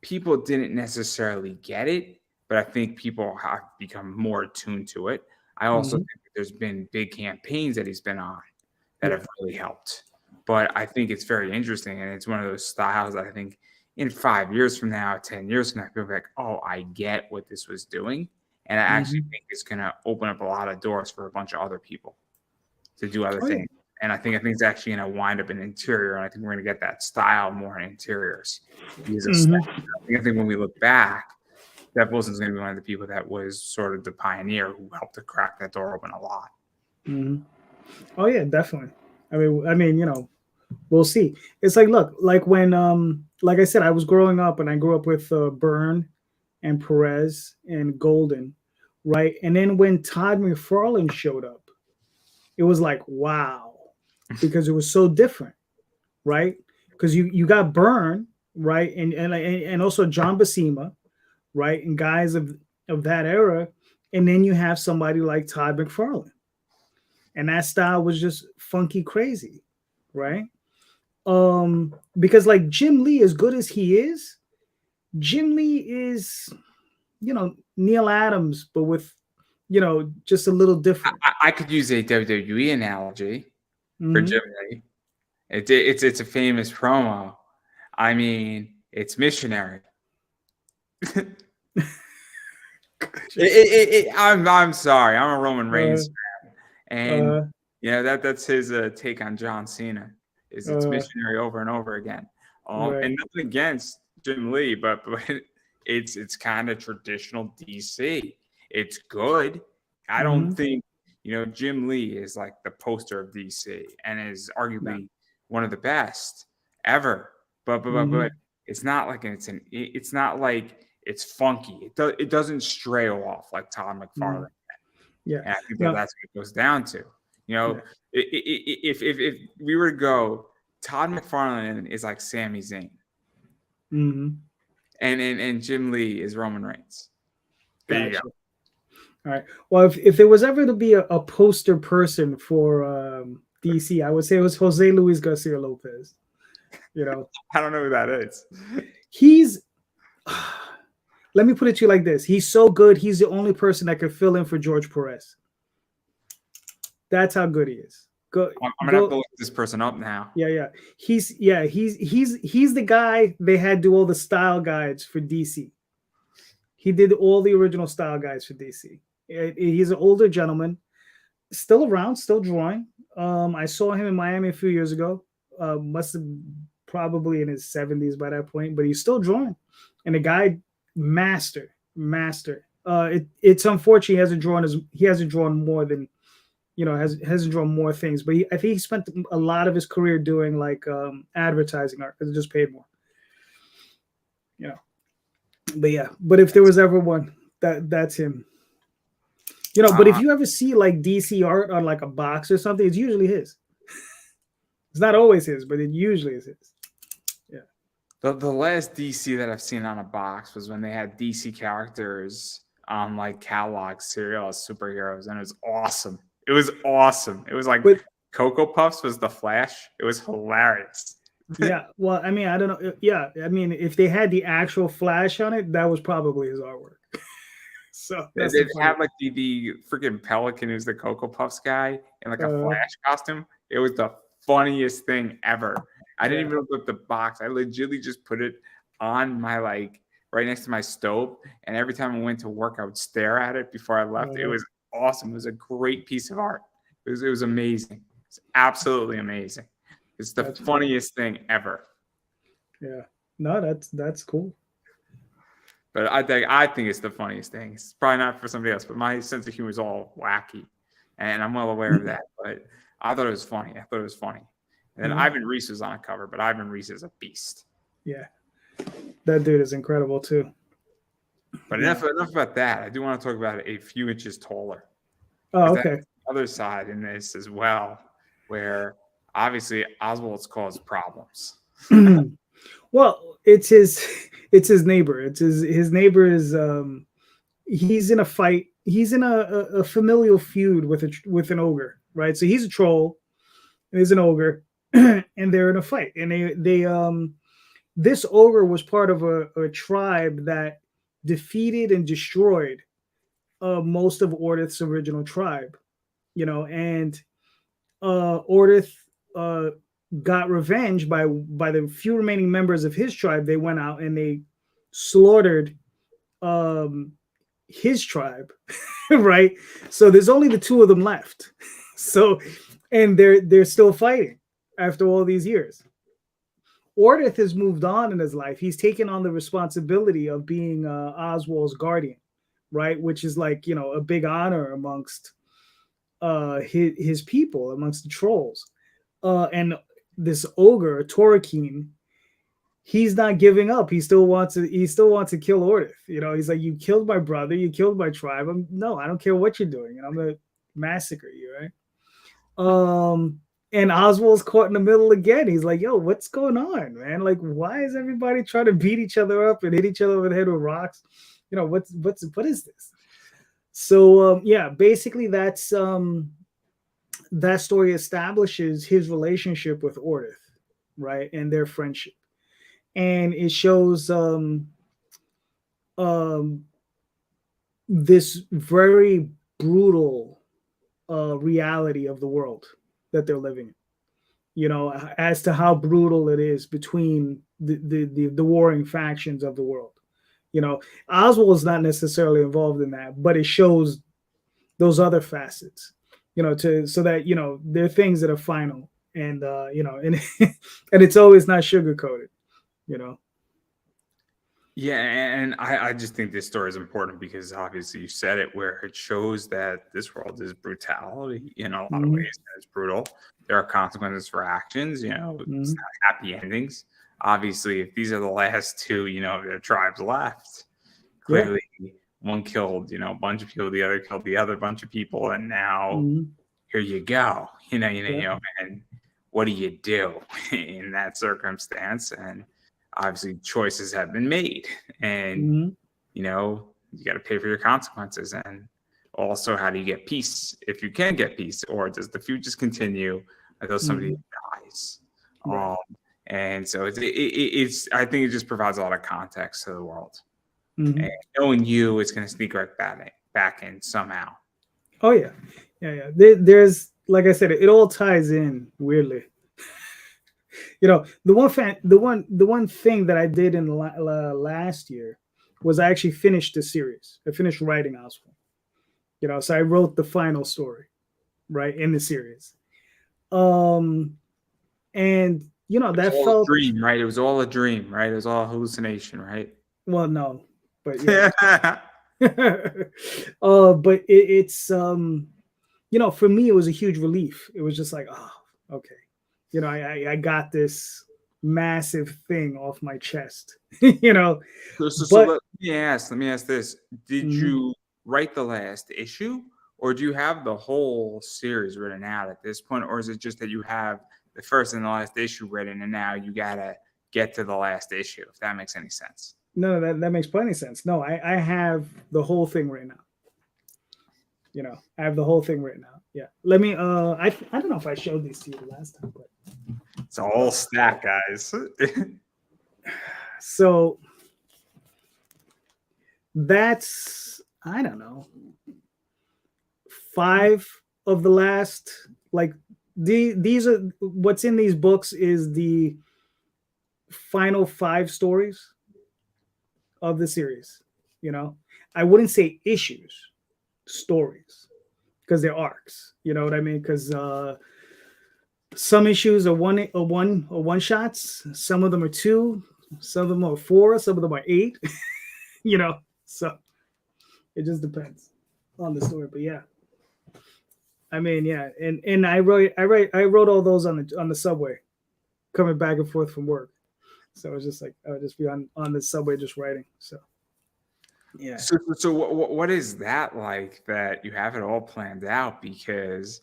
Speaker 2: people didn't necessarily get it, but I think people have become more attuned to it. I also think that there's been big campaigns that he's been on that have really helped. But I think it's very interesting, and it's one of those styles that I think in 5 years from now, 10 years from now, people are like, oh, I get what this was doing. And I actually think it's going to open up a lot of doors for a bunch of other people to do other things. And I think it's actually going to wind up in interior, and I think we're going to get that style more in interiors. I think when we look back, Steph Wilson's going to be one of the people that was sort of the pioneer who helped to crack that door open a lot.
Speaker 1: Oh yeah, definitely. I mean, we'll see. It's like, look, like when, like I said, I was growing up and I grew up with Byrne and Perez and Golden, right? And then when Todd McFarlane showed up, it was like, wow, because it was so different, right? Because you got Byrne, right, and also John Buscema, right, and guys of that era, and then you have somebody like Todd McFarlane, and that style was just funky crazy, right? Because like Jim Lee, as good as he is, Jim Lee is, Neil Adams, but with, just a little different.
Speaker 2: I could use a WWE analogy for Jim Lee. It's a famous promo. I mean, it's missionary. I'm sorry. I'm a Roman Reigns fan, and that's his take on John Cena. It's missionary over and over again. And nothing against Jim Lee, but it's kind of traditional DC. It's good. I don't think Jim Lee is like the poster of DC and is arguably one of the best ever. But it's not like it's not like it's funky. It doesn't stray off like Todd McFarlane.
Speaker 1: Yeah,
Speaker 2: and I think that's what it goes down to. If we were to go, Todd McFarlane is like Sami Zayn, and Jim Lee is Roman Reigns. There you go.
Speaker 1: All right. Well, if there was ever to be a poster person for DC, I would say it was Jose Luis Garcia Lopez.
Speaker 2: I don't know who that is.
Speaker 1: He's. Let me put it to you like this: he's so good. He's the only person that could fill in for George Perez. That's how good he is.
Speaker 2: I'm gonna have to look this person up now.
Speaker 1: Yeah. He's the guy they had do all the style guides for DC. He did all the original style guides for DC. He's an older gentleman, still around, still drawing. I saw him in Miami a few years ago. Must have probably in his 70s by that point, but he's still drawing. And the guy, master. It's unfortunate he hasn't drawn more than, hasn't drawn more things. But I think he spent a lot of his career doing like advertising art because it just paid more. But if there was ever one, that's him. But if you ever see like DC art on like a box or something, it's usually his. It's not always his, but it usually is his. Yeah.
Speaker 2: The last DC that I've seen on a box was when they had DC characters on like catalog cereal as superheroes, and it was awesome. It was like Cocoa Puffs was the Flash. It was hilarious.
Speaker 1: Yeah. Well, I mean, I don't know. Yeah. I mean, if they had the actual Flash on it, that was probably his artwork. So
Speaker 2: they had like the freaking Pelican who's the Cocoa Puffs guy in like a Flash costume. It was the funniest thing ever. I didn't even look at the box. I legitimately just put it on my like right next to my stove, and every time I went to work, I would stare at it before I left. It was awesome. It was a great piece of art. It was amazing. It's absolutely amazing. It's the
Speaker 1: That's
Speaker 2: funniest thing ever.
Speaker 1: yeah. No, that's cool.
Speaker 2: But I think it's the funniest thing. It's probably not for somebody else, but my sense of humor is all wacky, and I'm well aware of that. But I thought it was funny. I thought it was funny. And then
Speaker 1: Mhm.
Speaker 2: Ivan Reis was on a cover, but Ivan Reis is a beast.
Speaker 1: Yeah, that dude is incredible too.
Speaker 2: But
Speaker 1: Yeah.
Speaker 2: enough about that. I do want to talk about a few inches taller,
Speaker 1: Oh,
Speaker 2: because that's
Speaker 1: okay.
Speaker 2: the other side in this as well, where obviously Oswald's caused problems.
Speaker 1: Well, it's his neighbor. It's his neighbor is he's in a fight. He's in a familial feud with with an ogre, right? So he's a troll and he's an ogre, and they're in a fight. And they this ogre was part of a tribe that defeated and destroyed most of Ordith's original tribe, and Ordith uh, got revenge by the few remaining members of his tribe. They went out and they slaughtered um, his tribe, right? So there's only the two of them left. So, and they're still fighting after all these years. Ordith has moved on in his life. He's taken on the responsibility of being Oswald's guardian, right? Which is like a big honor amongst his people, amongst the trolls. And this ogre Torikine, he's not giving up. He still wants to kill Ordith. He's like, you killed my brother, you killed my tribe. No, I don't care what you're doing, and I'm gonna massacre you, right? And Oswald's caught in the middle again. He's like, yo, what's going on, man? Like, why is everybody trying to beat each other up and hit each other over the head with rocks? What is this? So yeah, basically that story establishes his relationship with Ordith, right, and their friendship, and it shows um, this very brutal reality of the world that they're living in. As to how brutal it is between the warring factions of the world. Oswald is not necessarily involved in that, but it shows those other facets. So that there are things that are final, and and and it's always not sugar coated. You know.
Speaker 2: Yeah, and I just think this story is important because obviously you said it, where it shows that this world is brutality in a lot of
Speaker 1: Mm-hmm.
Speaker 2: ways. It's brutal. There are consequences for actions. It's
Speaker 1: Mm-hmm.
Speaker 2: not happy endings. Obviously, if these are the last two, their tribes left,
Speaker 1: Yeah.
Speaker 2: clearly one killed, a bunch of people, the other killed the other bunch of people, and now
Speaker 1: Mm-hmm.
Speaker 2: here you go.
Speaker 1: Yeah.
Speaker 2: And what do you do in that circumstance? And obviously choices have been made, and
Speaker 1: Mm-hmm.
Speaker 2: you got to pay for your consequences. And also, how do you get peace if you can get peace, or does the feud just continue until somebody dies?
Speaker 1: Right.
Speaker 2: And so it's I think it just provides a lot of context to the world,
Speaker 1: Mm-hmm.
Speaker 2: and knowing it's going to sneak right back in somehow.
Speaker 1: Oh yeah, yeah. There's, like I said, it all ties in weirdly. The one thing that I did in last year was I actually finished the series. I finished writing Oswald. So I wrote the final story, right, in the series. And
Speaker 2: It was
Speaker 1: that
Speaker 2: all a
Speaker 1: felt,
Speaker 2: dream, right? It was all a dream, right? It was all a hallucination, right?
Speaker 1: well, no, but yeah. But it's for me it was a huge relief. It was just like, oh, okay, I got this massive thing off my chest.
Speaker 2: So
Speaker 1: But
Speaker 2: let me ask this: did
Speaker 1: mhm.
Speaker 2: you write the last issue, or do you have the whole series written out at this point, or is it just that you have the first and the last issue written, and now you gotta get to the last issue? If that makes any sense.
Speaker 1: No, that makes plenty of sense. No, I have the whole thing written out. I have the whole thing written out. Yeah. Let me I don't know if I showed these to you last time, but
Speaker 2: It's a whole stack, guys.
Speaker 1: so that's, I don't know, 5 of the last, like, these are what's in these books is the final 5 stories of the series. I wouldn't say issues, stories, because they're arcs. You know what I mean? Because Some issues are one shots. Some of them are two. Some of them are four. Some of them are eight. You know, so it just depends on the story. But yeah, I mean, yeah, and I wrote all those on the subway, coming back and forth from work. So it's just like I would just be on the subway just writing. So yeah.
Speaker 2: So what is that like that you have it all planned out? Because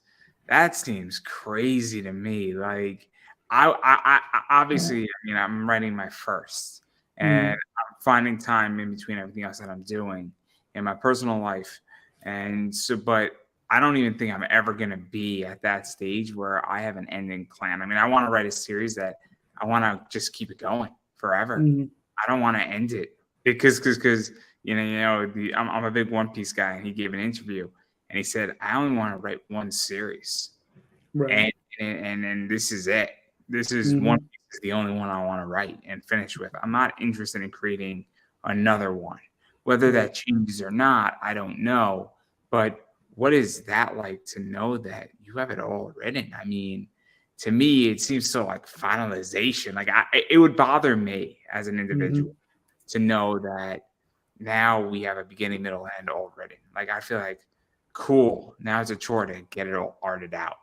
Speaker 2: that seems crazy to me. Like obviously, I mean, I'm writing my first, and
Speaker 1: Mhm.
Speaker 2: I'm finding time in between everything else that I'm doing in my personal life, and so, but I don't even think I'm ever gonna be at that stage where I have an ending plan. I mean, I want to write a series that I want to just keep it going forever.
Speaker 1: Mhm.
Speaker 2: I don't want to end it because I'm a big One Piece guy, and he gave an interview, and he said, "I only want to write one series,
Speaker 1: Right.
Speaker 2: and and this is it. This is One
Speaker 1: Mhm.
Speaker 2: Piece is the only one I want to write and finish with. I'm not interested in creating another one. Whether
Speaker 1: Right.
Speaker 2: that changes or not, I don't know. But what is that like to know that you have it all written? I mean, to me, it seems so like finalization. Like it would bother me as an
Speaker 1: Mhm.
Speaker 2: individual to know that now we have a beginning, middle, end all written. Like I feel like, cool. Now it's a chore to get it all arted out.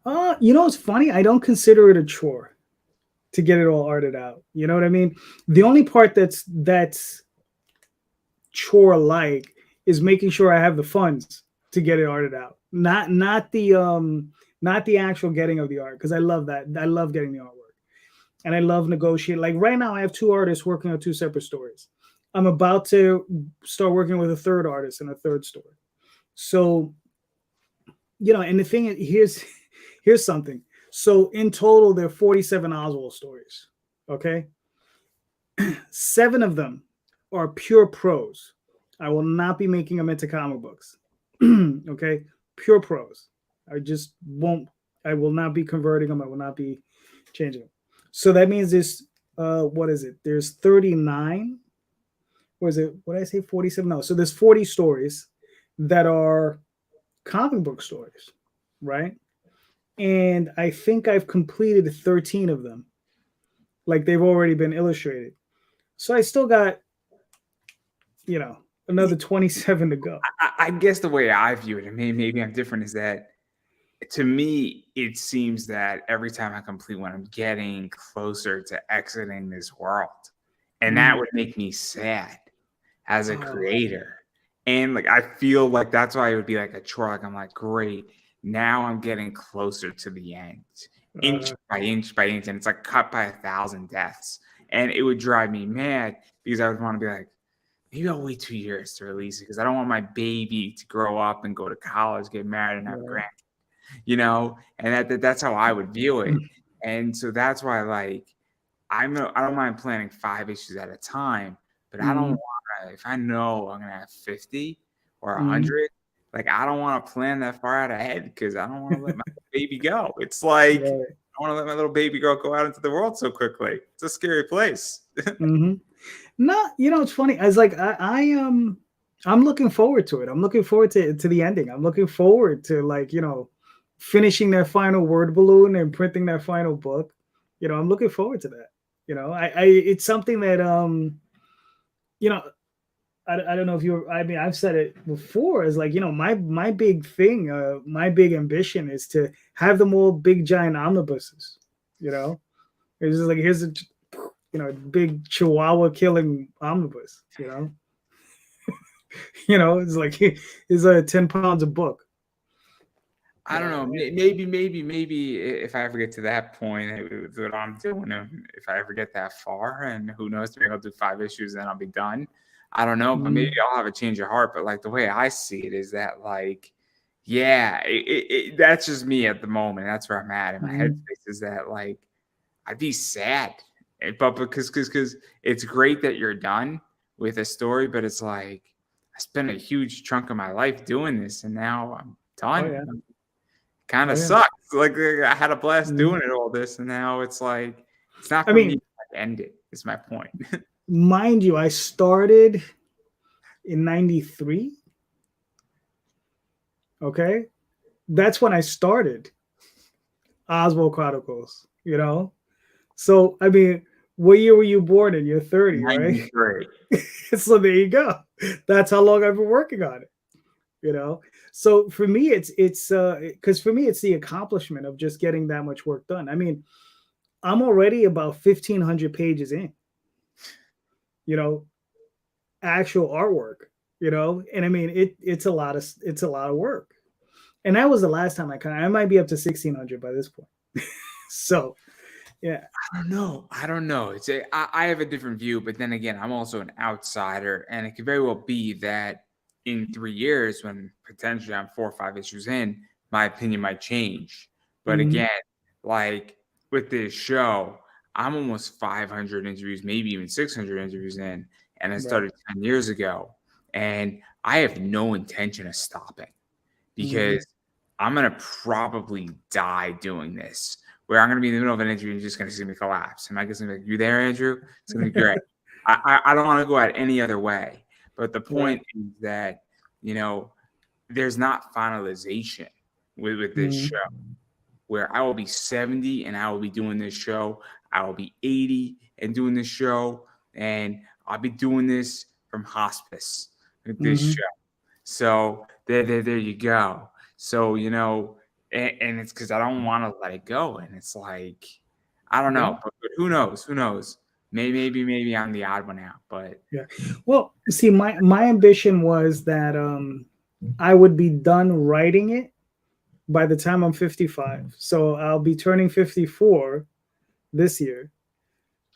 Speaker 1: It's funny. I don't consider it a chore to get it all arted out. You know what I mean? The only part that's chore like is making sure I have the funds to get it arted out. Not the actual getting of the art, because I love that. I love getting the artwork. And I love negotiating. Like right now I have two artists working on two separate stories. I'm about to start working with a third artist in a third story. So, and the thing is, here's something. So in total, there are 47 Oswald stories. Okay. 7 of them are pure prose. I will not be making them into comic books. Okay. Pure prose. I just won't, I will not be converting them. I will not be changing them. So that means what is it? There's 39. Was it, what did I say? 47? No. So there's 40 stories that are comic book stories, right? And I think I've completed 13 of them. Like they've already been illustrated. So I still got, you know, another 27 to go.
Speaker 2: I guess the way I view it, and maybe I'm different, is that to me, it seems that every time I complete one, I'm getting closer to exiting this world. And that
Speaker 1: Mm.
Speaker 2: would make me sad as a
Speaker 1: Oh,
Speaker 2: creator. And like I feel like that's why it would be like a chore. Like I'm like, great, now I'm getting closer to the end, inch
Speaker 1: uh,
Speaker 2: by inch by inch, and it's like cut by 1,000 deaths. And it would drive me mad because I would want to be like, maybe I'll wait 2 years to release it because I don't want my baby to grow up and go to college, get married, and have
Speaker 1: right.
Speaker 2: and that's how I would view it. And so that's why, like, I don't mind planning 5 issues at a time, but I don't
Speaker 1: Mm-hmm.
Speaker 2: want to. If I know I'm gonna have 50 or
Speaker 1: Mm-hmm.
Speaker 2: 100, like I don't want to plan that far out ahead because I don't want to let my baby go. It's like
Speaker 1: Right.
Speaker 2: I want to let my little baby girl go out into the world so quickly. It's a scary place.
Speaker 1: Mm-hmm. No, it's funny. I was like, I'm looking forward to it. I'm looking forward to the ending. I'm looking forward to, like, finishing that final word balloon and printing that final book. I'm looking forward to that. It's something that you know, I don't know if you're. I mean, I've said it before. Is like, my big thing, my big ambition is to have them all big giant omnibuses. You know, it's just like, here's a big Chihuahua killing omnibus. It's like it's 10 pounds a book.
Speaker 2: I don't know. Maybe if I ever get to that point, with what I'm doing, if I ever get that far, and who knows, maybe I'll do 5 issues, then I'll be done. I don't know, but maybe
Speaker 1: Mm-hmm.
Speaker 2: I'll have a change of heart. But like the way I see it is that, like, yeah, that's just me at the moment. That's where I'm at in my
Speaker 1: Mm-hmm.
Speaker 2: headspace. Is that like I'd be sad, but because it's great that you're done with a story, but it's like I spent a huge chunk of my life doing this, and now I'm
Speaker 1: Oh
Speaker 2: done.
Speaker 1: yeah.
Speaker 2: Kind
Speaker 1: Oh
Speaker 2: of
Speaker 1: yeah.
Speaker 2: sucks. Like I had a blast
Speaker 1: Mm-hmm.
Speaker 2: doing it all this, and now it's like it's not
Speaker 1: I
Speaker 2: for me
Speaker 1: mean,
Speaker 2: to end it. Is my point.
Speaker 1: mind you, I started in '93. Okay, that's when I started. Oswald Chronicles, you know? So, I mean, what year were you born in? You're 30, right?
Speaker 2: 93.
Speaker 1: So there you go. That's how long I've been working on it, you know? So for me, it's because for me, it's the accomplishment of just getting that much work done. I mean, I'm already about 1,500 pages in, you know, actual artwork, you know? And I mean, it's a lot of work. And that was the last time I might be up to 1,600 by this point. So, yeah.
Speaker 2: I don't know. I have a different view, but then again, I'm also an outsider, and it could very well be that in 3 years, when potentially I'm 4 or 5 issues in, my opinion might change. But
Speaker 1: Mhm.
Speaker 2: again, like with this show, I'm almost 500 interviews, maybe even 600 interviews in, and I
Speaker 1: Right.
Speaker 2: started 10 years ago, and I have no intention of stopping
Speaker 1: Mhm.
Speaker 2: because I'm gonna probably die doing this. Where I'm gonna be in the middle of an interview and you're just gonna see me collapse. And I guess I'm like, "You there, Andrew?" It's gonna be great. I don't want to go out any other way. But the
Speaker 1: Right.
Speaker 2: point is that you know there's not finalization with this show.
Speaker 1: Mhm.
Speaker 2: Where I will be 70 and I will be doing this show. I will be 80 and doing this show, and I'll be doing this from hospice with this
Speaker 1: Mhm.
Speaker 2: show. So there you go. So and it's because I don't want to let it go, and it's like I don't
Speaker 1: Yeah.
Speaker 2: know, but who knows? Who knows? Maybe I'm the odd one out, but
Speaker 1: Yeah. Well, see, my ambition was that I would be done writing it by the time I'm 55. So I'll be turning 54 this year.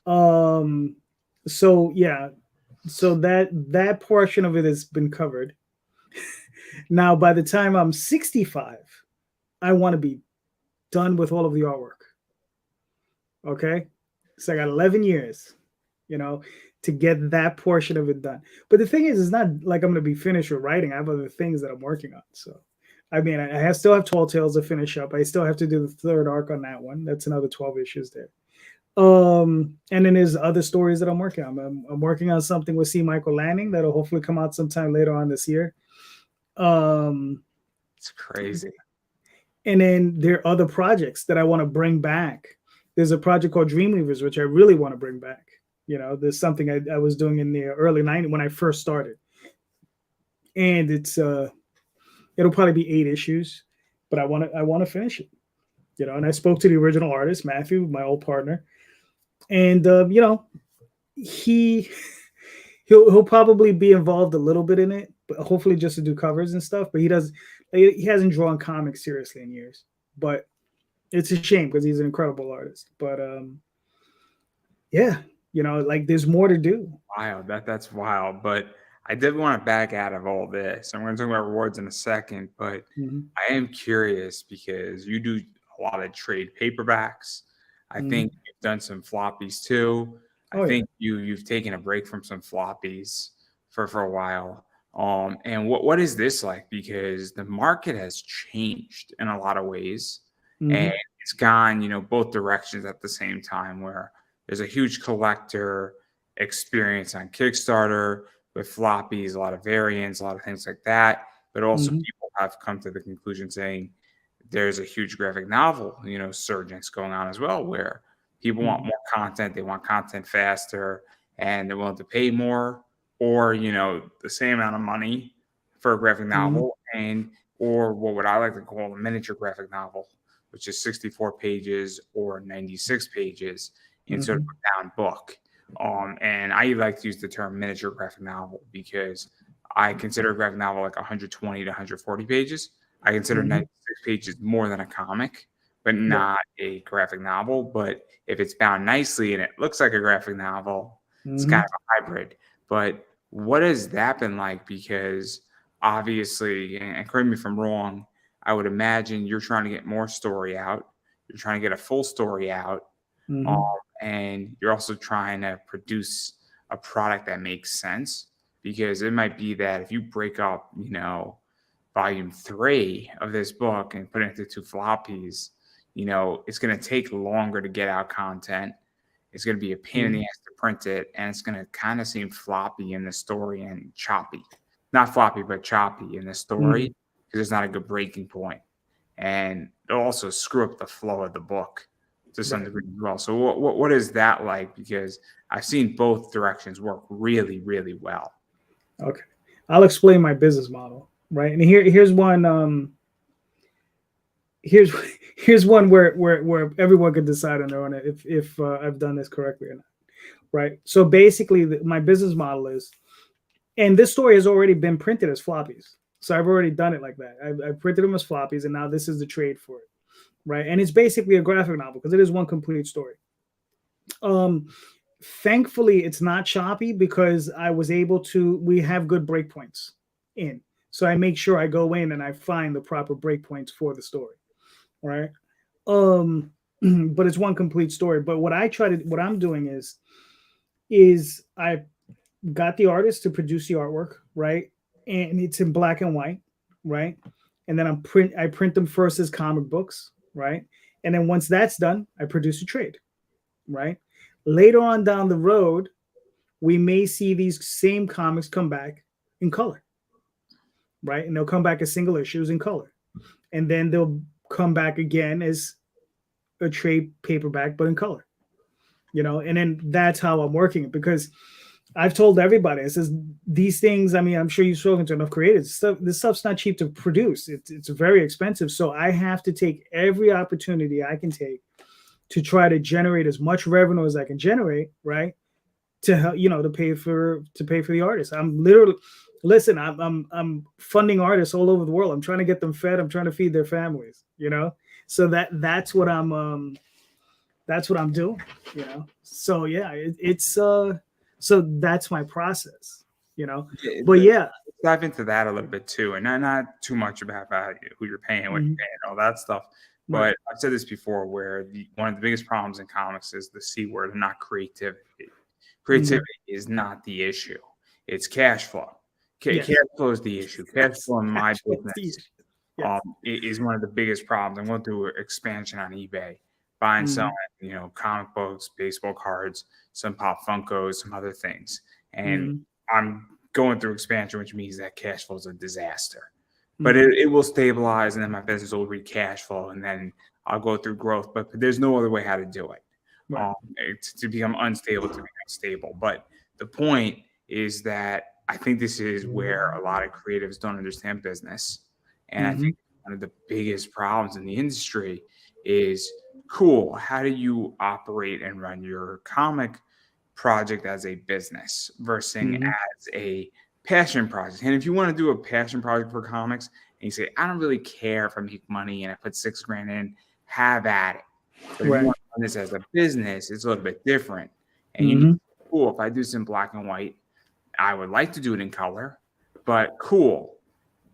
Speaker 1: Um so yeah, so that portion of it has been covered. Now by the time I'm 65, I want to be done with all of the artwork. Okay? So I got 11 years, you know, to get that portion of it done. But the thing is, it's not like I'm going to be finished with writing. I have other things that I'm working on. So, I mean, still have Tall Tales to finish up. I still have to do the third arc on that one. That's another 12 issues there. And then there's other stories that I'm working on. I'm working on something with C. Michael Lanning that'll hopefully come out sometime later on this year. Um,
Speaker 2: it's crazy.
Speaker 1: and then there are other projects that I want to bring back. There's a project called Dreamweavers, which I really want to bring back. You know, there's something I was doing in the early '90s when I first started, and it'll probably be 8 issues, but I want to finish it. You know, and I spoke to the original artist Matthew, my old partner, and you know, he he'll probably be involved a little bit in it, but hopefully just to do covers and stuff. But he hasn't drawn comics seriously in years. But it's a shame because he's an incredible artist. But yeah, you know, like there's more to do.
Speaker 2: Wild. That's wild. But I did want to back out of all this. I'm going to talk about rewards in a second, but
Speaker 1: Mm-hmm.
Speaker 2: I am curious because you do a lot of trade paperbacks. I
Speaker 1: Mm-hmm.
Speaker 2: think you've done some floppies too. I
Speaker 1: Oh yeah.
Speaker 2: think you've taken a break from some floppies for a while. And what is this like? Because the market has changed in a lot of ways, and
Speaker 1: Mm-hmm.
Speaker 2: it's gone, both directions at the same time. Where there's a huge collector experience on Kickstarter with floppies, a lot of variants, a lot of things like that. But also,
Speaker 1: Mm-hmm.
Speaker 2: people have come to the conclusion saying there's a huge graphic novel, surgence going on as well, where people want
Speaker 1: Mm-hmm.
Speaker 2: more content, they want content faster, and they're willing to pay more, or the same amount of money for a graphic
Speaker 1: Mm-hmm.
Speaker 2: novel, and or what would I like to call a miniature graphic novel, which is 64 pages or 96 pages in sort of
Speaker 1: Mm-hmm.
Speaker 2: a bound book. And I like to use the term miniature graphic novel because I consider a graphic novel like 120 to 140 pages. I consider
Speaker 1: Mm-hmm.
Speaker 2: 96 pages more than a comic, but
Speaker 1: Right.
Speaker 2: not a graphic novel. But if it's bound nicely and it looks like a graphic novel, it's kind
Speaker 1: Mm-hmm.
Speaker 2: of a hybrid. But what has that been like? Because obviously, and correct me if I'm wrong, I would imagine you're trying to get more story out. You're trying to get a full story out. Um,
Speaker 1: Mm-hmm.
Speaker 2: and you're also trying to produce a product that makes sense because it might be that if you break up, volume 3 of this book and put it into 2 floppies, it's going to take longer to get out content. It's going to be a pain in the
Speaker 1: Mm-hmm.
Speaker 2: ass to print it, and it's going to kind of seem floppy in the story and choppy. Not floppy, but choppy in the
Speaker 1: Mm-hmm.
Speaker 2: story because it's not a good breaking point. and it'll also screw up the flow of the book to some
Speaker 1: Right.
Speaker 2: degree as well. So what is that like? Because I've seen both directions work really, really well.
Speaker 1: Okay. I'll explain my business model, right? And here's one here's here's one where everyone can decide on their own if I've done this correctly or not, right? So basically, my business model is, and this story has already been printed as floppies, so I've already done it like that. I've printed them as floppies, and now this is the trade for it, right? And it's basically a graphic novel because it is one complete story. Um, Thankfully, it's not choppy because I was able to. We have good breakpoints in, so I make sure I go in and I find the proper breakpoints for the story, right? Um, but it's one complete story. But what I'm doing is I got the artist to produce the artwork, right? And it's in black and white, right? And then I print them first as comic books, right? And then once that's done, I produce a trade, right? Later on down the road, we may see these same comics come back in color, right? And they'll come back as single issues in color. And then they'll come back again as a trade paperback, but in color, and then that's how I'm working it, because I've told everybody, it says these things. I mean, I'm sure you've spoken to enough creators. This stuff's not cheap to produce. It's very expensive. So I have to take every opportunity I can take to try to generate as much revenue as I can generate, right? To help, to pay for the artists. I'm literally, listen, I'm funding artists all over the world. I'm trying to get them fed. I'm trying to feed their families. So that's what I'm doing. So yeah, it's so that's my process. But yeah,
Speaker 2: Dive into that a little bit too, and not too much about who you're paying, what you're paying, all that stuff. But
Speaker 1: right.
Speaker 2: I've said this before, where one of the biggest problems in comics is the C word and not creativity. Creativity is not the issue; it's cash flow.
Speaker 1: Yes.
Speaker 2: Cash flow is the issue. Cash flow in my business
Speaker 1: Yes.
Speaker 2: is one of the biggest problems. I'm going through expansion on eBay, buying some, comic books, baseball cards, some Pop Funkos, some other things, and I'm going through expansion, which means that cash flow is a disaster. But it will stabilize, and then my business will reach cash flow, and then I'll go through growth. But there's no other way how to do it.
Speaker 1: Right.
Speaker 2: To become unstable, to become stable. But the point is that I think this is where a lot of creatives don't understand business. And I think one of the biggest problems in the industry is, cool, how do you operate and run your comic project as a business versus as a passion project? And if you want to do a passion project for comics and you say, I don't really care if I make money and I put $6,000 in, have at it. But if you want to run this as a business, it's a little bit different. And you need, cool, if I do some black and white, I would like to do it in color, but cool,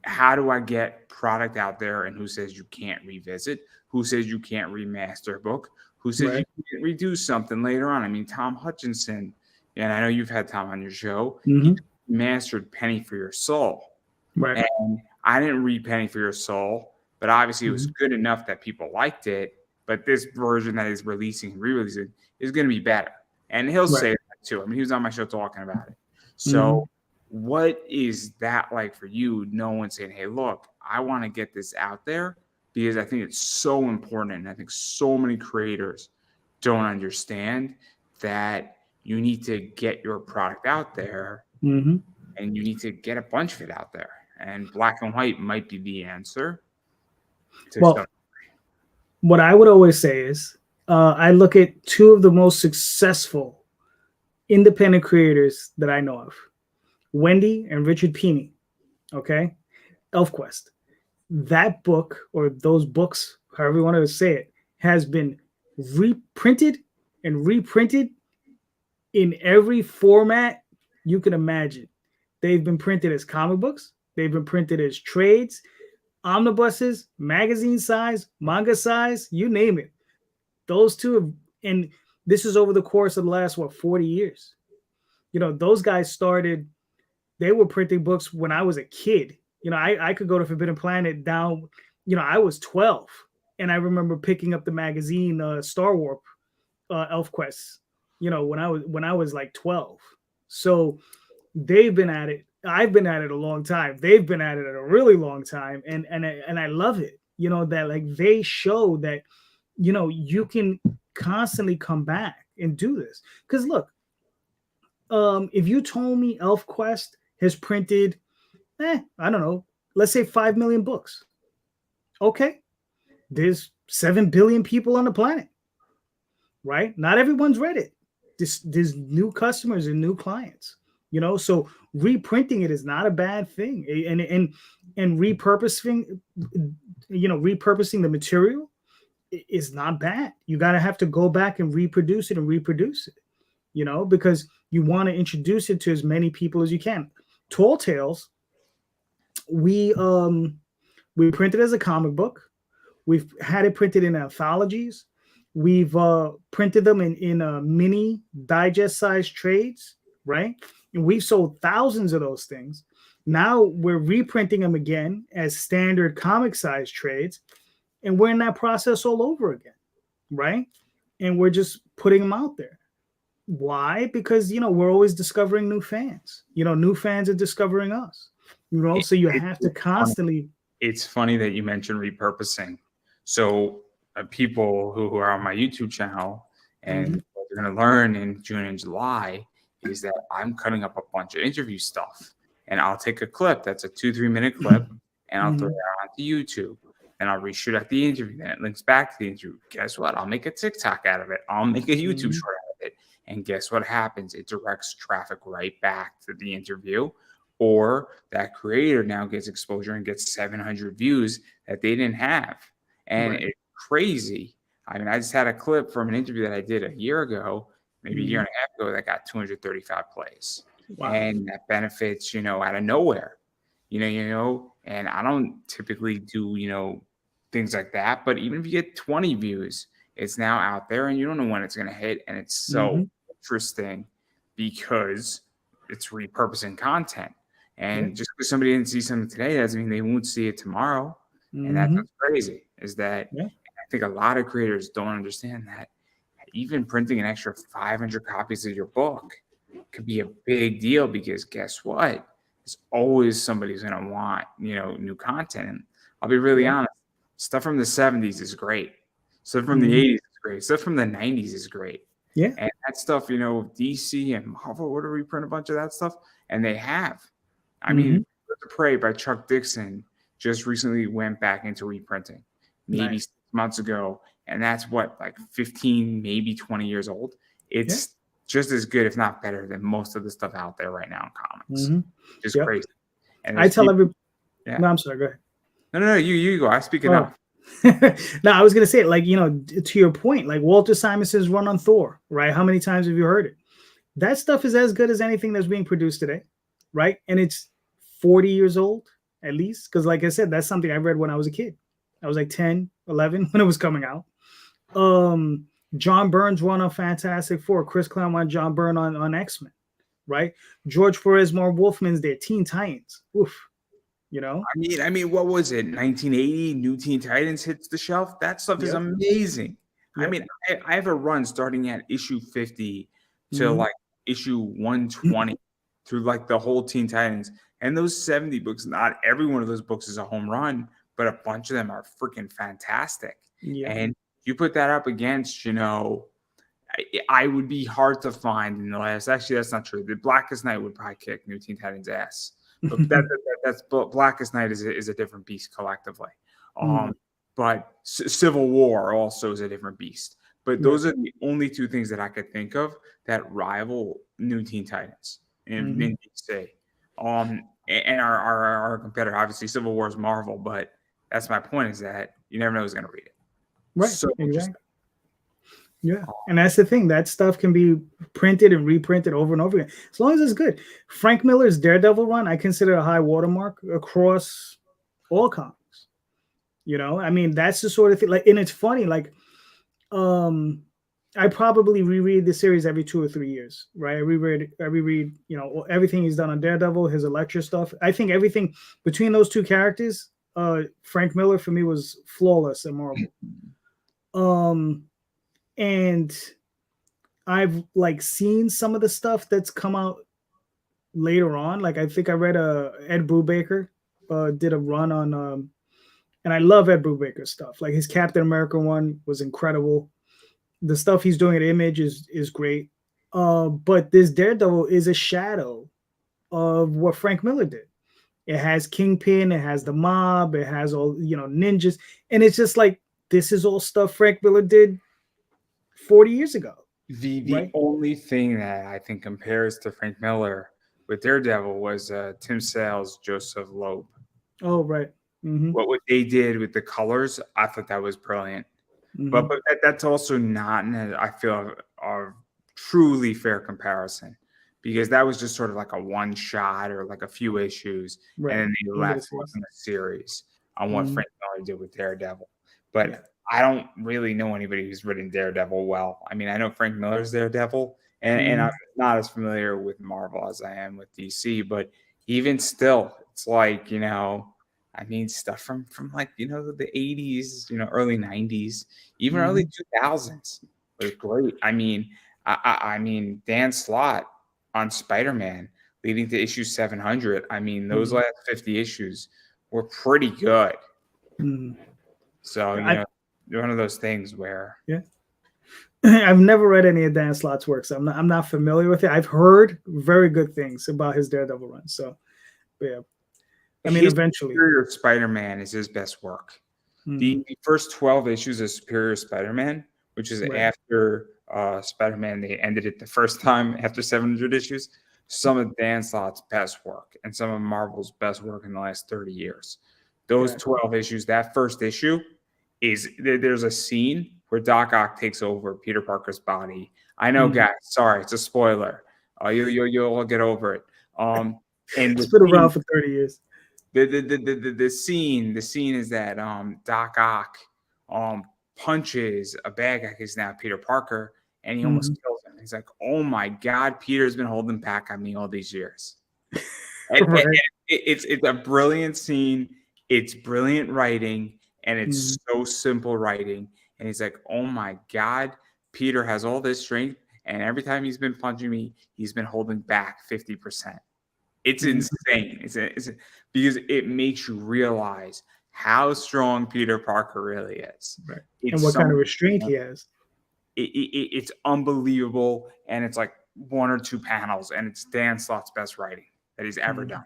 Speaker 2: how do I get product out there? And who says you can't revisit? Who says you can't remaster a book? Who says you can't redo something later on? I mean, Tom Hutchinson, and I know you've had Tom on your show, he mastered Penny for Your Soul.
Speaker 1: Right.
Speaker 2: And I didn't read Penny for Your Soul, but obviously it was good enough that people liked it. But this version that he's releasing and re-releasing is going to be better. And he'll say that too. I mean, he was on my show talking about it. So what is that like for you? No one saying, hey, look, I want to get this out there because I think it's so important. And I think so many creators don't understand that you need to get your product out there and you need to get a bunch of it out there. And black and white might be the answer.
Speaker 1: Well, what I would always say is I look at two of the most successful independent creators that I know of, Wendy and Richard Pini. Okay. ElfQuest. That book, or those books, however you want to say it, has been reprinted and reprinted in every format you can imagine. They've been printed as comic books. They've been printed as trades, omnibuses, magazine size, manga size, you name it. Those two, and this is over the course of the last, 40 years. Those guys started, they were printing books when I was a kid. I could go to Forbidden Planet down, I was 12. And I remember picking up the magazine, Star Warp, ElfQuest, when I was like 12. So they've been at it. I've been at it a long time. They've been at it a really long time. And I love it. you know, that like they show that, you know, you can constantly come back and do this. Because look, if you told me ElfQuest has printed, I don't know, let's say 5 million books. Okay, there's 7 billion people on the planet, right? Not everyone's read it. There's new customers and new clients, you know. So reprinting it is not a bad thing, and repurposing, you know, repurposing the material is not bad. You gotta have to go back and reproduce it, you know, because you want to introduce it to as many people as you can. Tall Tales, we printed as a comic book. We've had it printed in anthologies. We've printed them in mini digest size trades, right? And we've sold thousands of those things. Now we're reprinting them again as standard comic size trades, and we're in that process all over again, right? And we're just putting them out there. Why? Because, you know, we're always discovering new fans. You know, new fans are discovering us. You know, so you have to constantly.
Speaker 2: It's funny that you mentioned repurposing. So people who are on my YouTube channel and what they're going to learn in June and July is that I'm cutting up a bunch of interview stuff, and I'll take a clip that's a 2-3 minute clip, and I'll throw it onto YouTube, and I'll reshoot at the interview. Then it links back to the interview. Guess what? I'll make a TikTok out of it. I'll make a YouTube short out of it. And guess what happens? It directs traffic right back to the interview, or that creator now gets exposure and gets 700 views that they didn't have. And it's crazy. I mean, I just had a clip from an interview that I did a year ago, maybe a year and a half ago, that got 235 plays. Wow. And that benefits, you know, out of nowhere, you know, and I don't typically do, you know, things like that. But even if you get 20 views, it's now out there and you don't know when it's going to hit. And it's so interesting because it's repurposing content. And just because somebody didn't see something today doesn't mean they won't see it tomorrow. And that's what's crazy, is that I think a lot of creators don't understand that even printing an extra 500 copies of your book could be a big deal, because guess what? There's always somebody who's going to want, you know, new content. And I'll be really honest, stuff from the 70s is great. Stuff from the 80s is great. Stuff from the 90s is great. Yeah. And that stuff, you know, DC and Marvel would reprint a bunch of that stuff. And they have. I mean, The Prey by Chuck Dixon just recently went back into reprinting, maybe 6 months ago. And that's what, like 15, maybe 20 years old. It's just as good, if not better, than most of the stuff out there right now in comics. Just crazy. And
Speaker 1: I tell everybody. No, I'm sorry. Go ahead.
Speaker 2: No, you go. I speak enough.
Speaker 1: No, I was gonna say, like, you know, to your point, like Walter Simonson's run on Thor, right? How many times have you heard it? That stuff is as good as anything that's being produced today, right? And it's 40 years old at least, because like I said, that's something I read when I was a kid. I was like 10, 11 when it was coming out. John Byrne's run on Fantastic Four, Chris Claremont, John Byrne on X-Men, right? George Perez, Marv Wolfman's there, Teen Titans. Oof. You know,
Speaker 2: I mean, what was it? 1980, New Teen Titans hits the shelf. That stuff is amazing. I mean, I have a run starting at issue 50 to like issue 120 through like the whole Teen Titans. And those 70 books, not every one of those books is a home run, but a bunch of them are freaking fantastic. And you put that up against, you know, I would be hard to find in the last. Actually, that's not true. The Blackest Night would probably kick New Teen Titans' ass. But that's Blackest Night is a different beast collectively. But Civil War also is a different beast. But those are the only two things that I could think of that rival New Teen Titans in DC. And our competitor, obviously, Civil War is Marvel, but that's my point, is that you never know who's going to read it.
Speaker 1: Right. So exactly. Yeah. And that's the thing. That stuff can be printed and reprinted over and over again, as long as it's good. Frank Miller's Daredevil run, I consider a high watermark across all comics. You know, I mean, that's the sort of thing. Like, and it's funny, like, I probably reread the series every 2 or 3 years, right? I reread, you know, everything he's done on Daredevil, his Elektra stuff. I think everything between those two characters, Frank Miller for me was flawless and Marvel. And I've like seen some of the stuff that's come out later on. Like I think I read Ed Brubaker did a run on And I love Ed Brubaker's stuff. Like his Captain America one was incredible. The stuff he's doing at Image is great. But this Daredevil is a shadow of what Frank Miller did. It has Kingpin, it has the mob, it has all, ninjas, and it's just like this is all stuff Frank Miller did 40 years ago.
Speaker 2: The only thing that I think compares to Frank Miller with Daredevil was Tim Sale's Joseph Loeb.
Speaker 1: Oh, right. Mm-hmm.
Speaker 2: What they did with the colors, I thought that was brilliant. Mm-hmm. But that's also not, I feel, a truly fair comparison, because that was just sort of like a one shot or like a few issues, and then they left in a series on what Frank Miller did with Daredevil. But I don't really know anybody who's written Daredevil well. I mean, I know Frank Miller's Daredevil, and I'm not as familiar with Marvel as I am with DC, but even still, it's like, I mean, stuff from like, the 80s, early 90s, even early 2000s was great. I mean, I mean, Dan Slott on Spider-Man leading to issue 700. I mean, those last 50 issues were pretty good. So, one of those things where
Speaker 1: I've never read any of Dan Slott's works. I'm not familiar with it. I've heard very good things about his Daredevil run. So, yeah. I mean, eventually,
Speaker 2: Superior Spider-Man is his best work. The first 12 issues of Superior Spider-Man, which is after Spider-Man, they ended it the first time after 700 issues. Some of Dan Slott's best work and some of Marvel's best work in the last 30 years. Those 12 issues, that first issue there's a scene where Doc Ock takes over Peter Parker's body. I know, guys. Sorry, it's a spoiler. You'll get over it. And
Speaker 1: it's been around for 30 years.
Speaker 2: The scene is that Doc Ock punches a bad guy who's now Peter Parker, and he almost kills him. He's like, "Oh my God, Peter's been holding back on me all these years." And it's a brilliant scene. It's brilliant writing, and it's so simple writing. And he's like, "Oh my God, Peter has all this strength, and every time he's been punching me, he's been holding back 50%. It's insane. It's because it makes you realize how strong Peter Parker really is,
Speaker 1: and what kind of restraint he has.
Speaker 2: It's unbelievable, and it's like one or two panels, and it's Dan Slott's best writing that he's ever done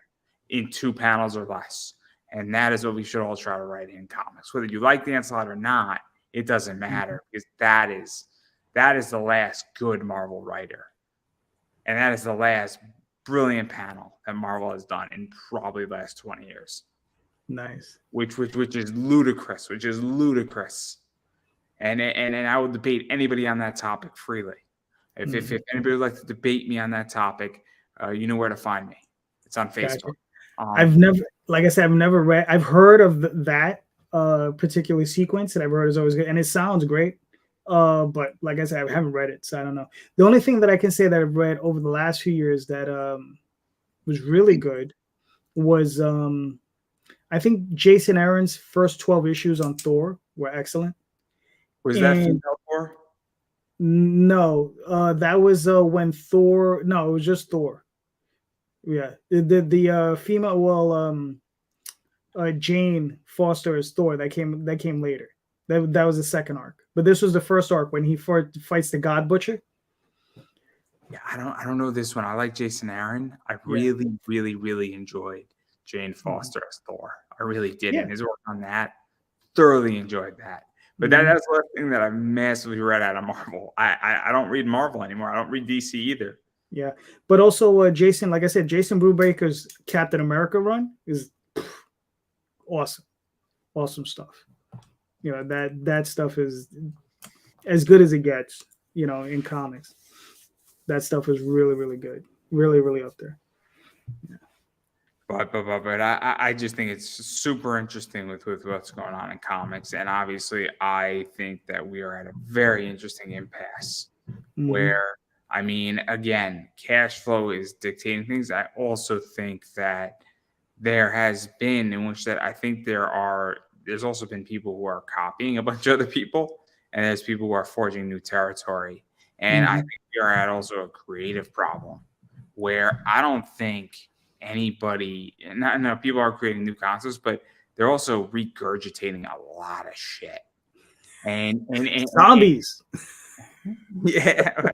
Speaker 2: in 2 panels or less. And that is what we should all try to write in comics. Whether you like Dan Slott or not, it doesn't matter, because that is the last good Marvel writer, and that is the last brilliant panel that Marvel has done in probably the last 20 years.
Speaker 1: Nice.
Speaker 2: Which is ludicrous. And I will debate anybody on that topic freely. If anybody would like to debate me on that topic, you know where to find me. It's on Facebook.
Speaker 1: I've never read. I've heard of that particular sequence, and I've heard it's always good, and it sounds great. But like I said, I haven't read it, so I don't know. The only thing that I can say that I've read over the last few years that was really good was I think Jason Aaron's first 12 issues on Thor were excellent.
Speaker 2: Was that female Thor?
Speaker 1: No, that was when Thor. No, it was just Thor. Yeah, the female. Jane Foster as Thor that came later. That was the second arc, but this was the first arc when he fights the God Butcher.
Speaker 2: Yeah, I don't know this one. I like Jason Aaron. I really, really, really enjoyed Jane Foster as Thor. I really did, and his work on that, thoroughly enjoyed that. But that's the thing that I've massively read out of Marvel. I don't read Marvel anymore. I don't read DC either.
Speaker 1: Yeah, but also Jason, like I said, Jason Brubaker's Captain America run is awesome stuff. That stuff is as good as it gets. In comics, that stuff is really, really good, really, really up there.
Speaker 2: Yeah. But I just think it's super interesting with what's going on in comics, and obviously I think that we are at a very interesting impasse where, I mean, again, cash flow is dictating things. I also think that there has been in which that I think there's also been people who are copying a bunch of other people, and there's people who are forging new territory. And I think we are at also a creative problem where I don't think anybody, not people are creating new concepts, but they're also regurgitating a lot of shit. And
Speaker 1: Zombies.
Speaker 2: yeah.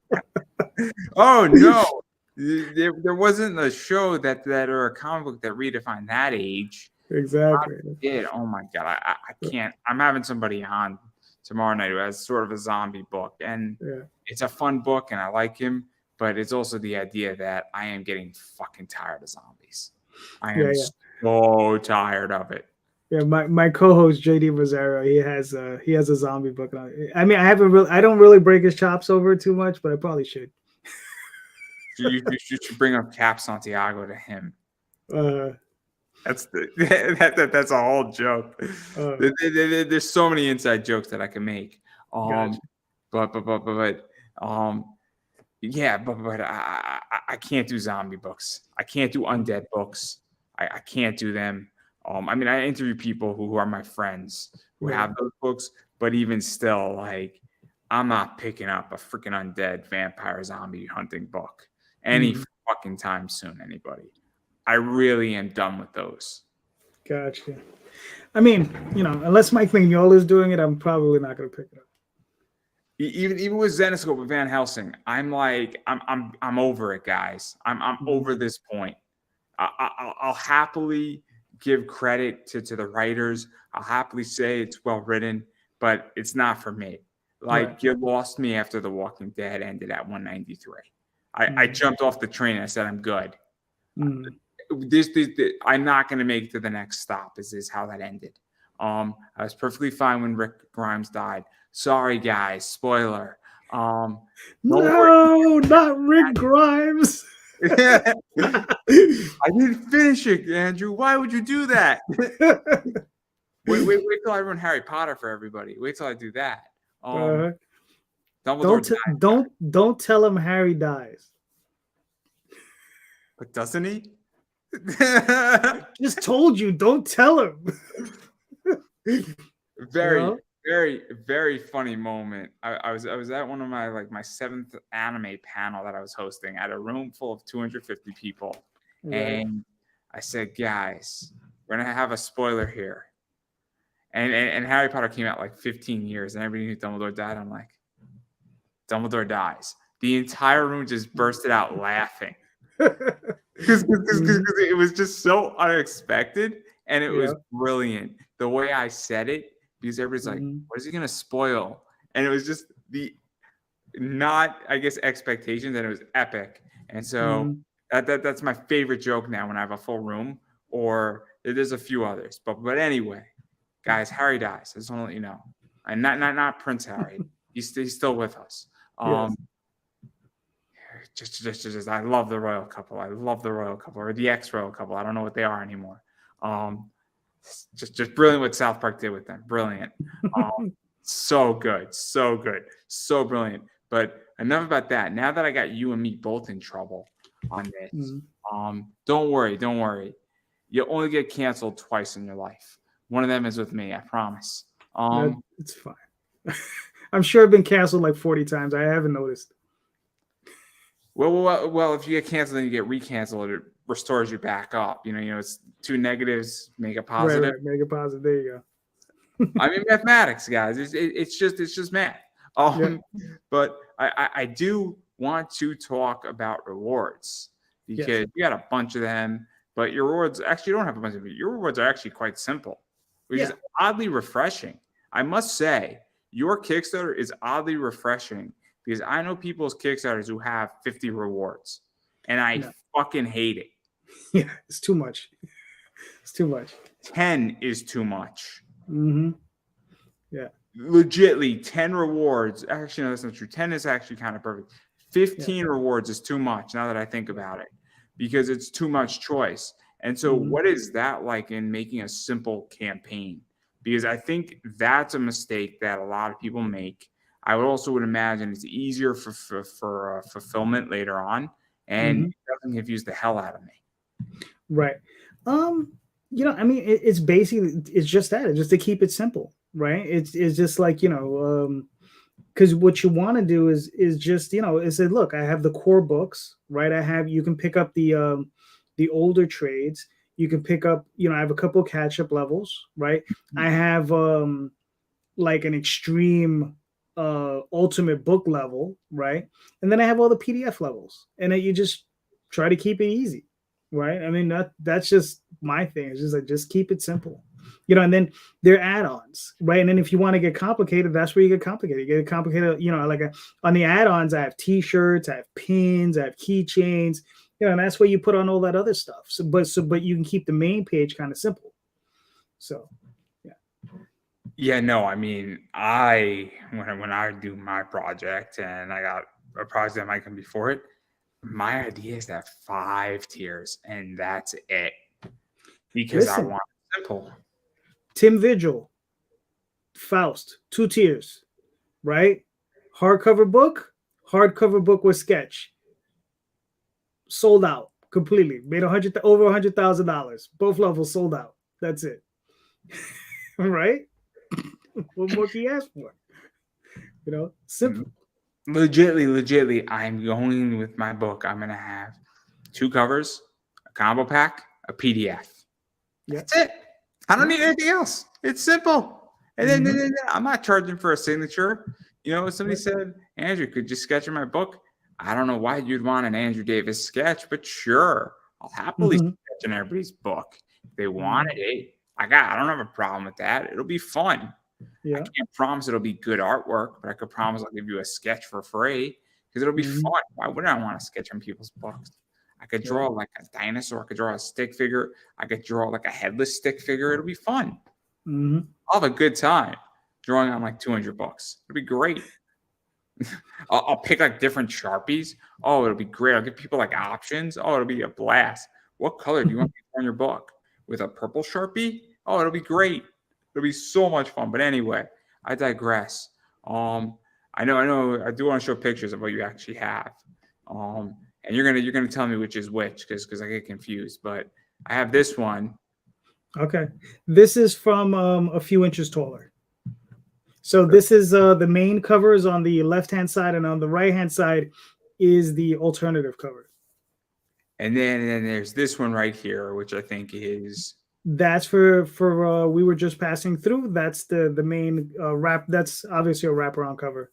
Speaker 2: Oh no, there wasn't a show that or a comic book that redefined that age.
Speaker 1: Exactly.
Speaker 2: Did oh my god, I can't. I'm having somebody on tomorrow night who has sort of a zombie book, and it's a fun book, and I like him. But it's also the idea that I am getting fucking tired of zombies. I am so tired of it.
Speaker 1: Yeah, my co-host JD Rosario, he has a zombie book. I mean, I don't really break his chops over it too much, but I probably should.
Speaker 2: You should bring up Cap Santiago to him. That's that's a whole joke. There's so many inside jokes that I can make.
Speaker 1: Gotcha.
Speaker 2: But yeah, but I can't do zombie books. I can't do undead books. I can't do them. I mean, I interview people who are my friends who have those books, but even still, like, I'm not picking up a freaking undead vampire zombie hunting book any fucking time soon. Anybody? I really am done with those.
Speaker 1: Gotcha. I mean, unless Mike Mignola is doing it, I'm probably not going to pick it up.
Speaker 2: Even with Zenescope with Van Helsing, I'm like, I'm over it, guys. I'm over this point. I'll happily give credit to the writers. I'll happily say it's well written, but it's not for me. Like, you lost me after The Walking Dead ended at 193. I jumped off the train and I said, I'm good. I'm not going to make it to the next stop. Is how that ended. I was perfectly fine when Rick Grimes died. Sorry, guys. Spoiler.
Speaker 1: No, not Rick Grimes.
Speaker 2: I didn't finish it, Andrew. Why would you do that? wait till I run Harry Potter for everybody. Wait till I do that.
Speaker 1: Don't tell him Harry dies.
Speaker 2: But doesn't he?
Speaker 1: Just told you, don't tell him.
Speaker 2: Very, very funny moment. I was at one of my my 7th anime panel that I was hosting at a room full of 250 people, and I said, guys, we're gonna have a spoiler here. And Harry Potter came out like 15 years, and everybody knew Dumbledore died. I'm like, Dumbledore dies. The entire room just bursted out laughing because it was just so unexpected, and it was brilliant the way I said it. Because everybody's like, what is he going to spoil? And it was just not, I guess, expectation that it was epic. And so that's my favorite joke now when I have a full room, or there's a few others. But anyway, guys, Harry dies. I just want to let you know. And not Prince Harry. He's still with us. Just I love the royal couple. I love the royal couple, or the ex-royal couple. I don't know what they are anymore. Just brilliant what South Park did with them. Brilliant. So good. So brilliant. But enough about that. Now that I got you and me both in trouble on this, don't worry. You'll only get canceled twice in your life. One of them is with me, I promise.
Speaker 1: It's fine. I'm sure I've been canceled like 40 times. I haven't noticed.
Speaker 2: Well, if you get canceled and you get recanceled, it restores you back up. It's 2 negatives make a positive.
Speaker 1: Right, make a positive. There you
Speaker 2: go. I mean, mathematics, guys. It's just math. But I do want to talk about rewards because you got a bunch of them, but your rewards actually don't have a bunch of them. Your rewards are actually quite simple, which is oddly refreshing. I must say, your Kickstarter is oddly refreshing because I know people's Kickstarters who have 50 rewards, and I fucking hate it.
Speaker 1: Yeah, it's too much. It's too much.
Speaker 2: 10 is too much.
Speaker 1: Yeah.
Speaker 2: Legitly, 10 rewards. Actually, no, that's not true. 10 is actually kind of perfect. 15 rewards is too much now that I think about it because it's too much choice. And so what is that like in making a simple campaign? Because I think that's a mistake that a lot of people make. I would imagine it's easier for fulfillment later on, and it doesn't confuse the hell out of me.
Speaker 1: Right. I mean, it's basically, it's just that. It's just to keep it simple, right? It's just like, because what you want to do is just, is say, look, I have the core books, right? You can pick up the older trades. You can pick up, I have a couple of catch up levels, right? I have like an extreme ultimate book level, right? And then I have all the PDF levels, and then you just try to keep it easy, right? I mean, that's just my thing. It's just like, just keep it simple, and then there are add-ons, right? And then if you want to get complicated, that's where you get complicated. You get complicated, like on the add-ons, I have t-shirts, I have pins, I have keychains, and that's where you put on all that other stuff. But you can keep the main page kind of simple. So
Speaker 2: Yeah, no, I mean, when I do my project and I got a project that might come before it, my idea is to have 5 tiers and that's it. Because I
Speaker 1: listen,
Speaker 2: want it simple.
Speaker 1: Tim Vigil, Faust, 2 tiers, right? Hardcover book with sketch. Sold out completely. Made over $100,000. Both levels sold out. That's it. Right? What more can you ask for? Simple.
Speaker 2: Legitly, I'm going with my book. I'm gonna have 2 covers, a combo pack, a PDF. That's it. I don't need anything else. It's simple. And then I'm not charging for a signature. Somebody said, Andrew, could you sketch in my book? I don't know why you'd want an Andrew Davis sketch, but sure, I'll happily sketch in everybody's book. If they wanted it, I don't have a problem with that. It'll be fun.
Speaker 1: Yeah.
Speaker 2: I can't promise it'll be good artwork, but I could promise I'll give you a sketch for free because it'll be fun. Why wouldn't I want to sketch on people's books? I could draw like a dinosaur. I could draw a stick figure. I could draw like a headless stick figure. It'll be fun. I'll have a good time drawing on like 200 books. It'll be great. I'll pick like different Sharpies. Oh, it'll be great. I'll give people like options. Oh, it'll be a blast. What color do you want to on your book? With a purple Sharpie? Oh, it'll be great. It'll be so much fun. But anyway, I digress. I know. I do want to show pictures of what you actually have. And you're gonna tell me which is which because I get confused. But I have this one.
Speaker 1: Okay, this is from A Few Inches Taller. So this is the main cover is on the left-hand side, and on the right-hand side is the alternative cover.
Speaker 2: And then there's this one right here, which I think is.
Speaker 1: That's for We Were Just Passing Through. That's the main wrap. That's obviously a wraparound cover,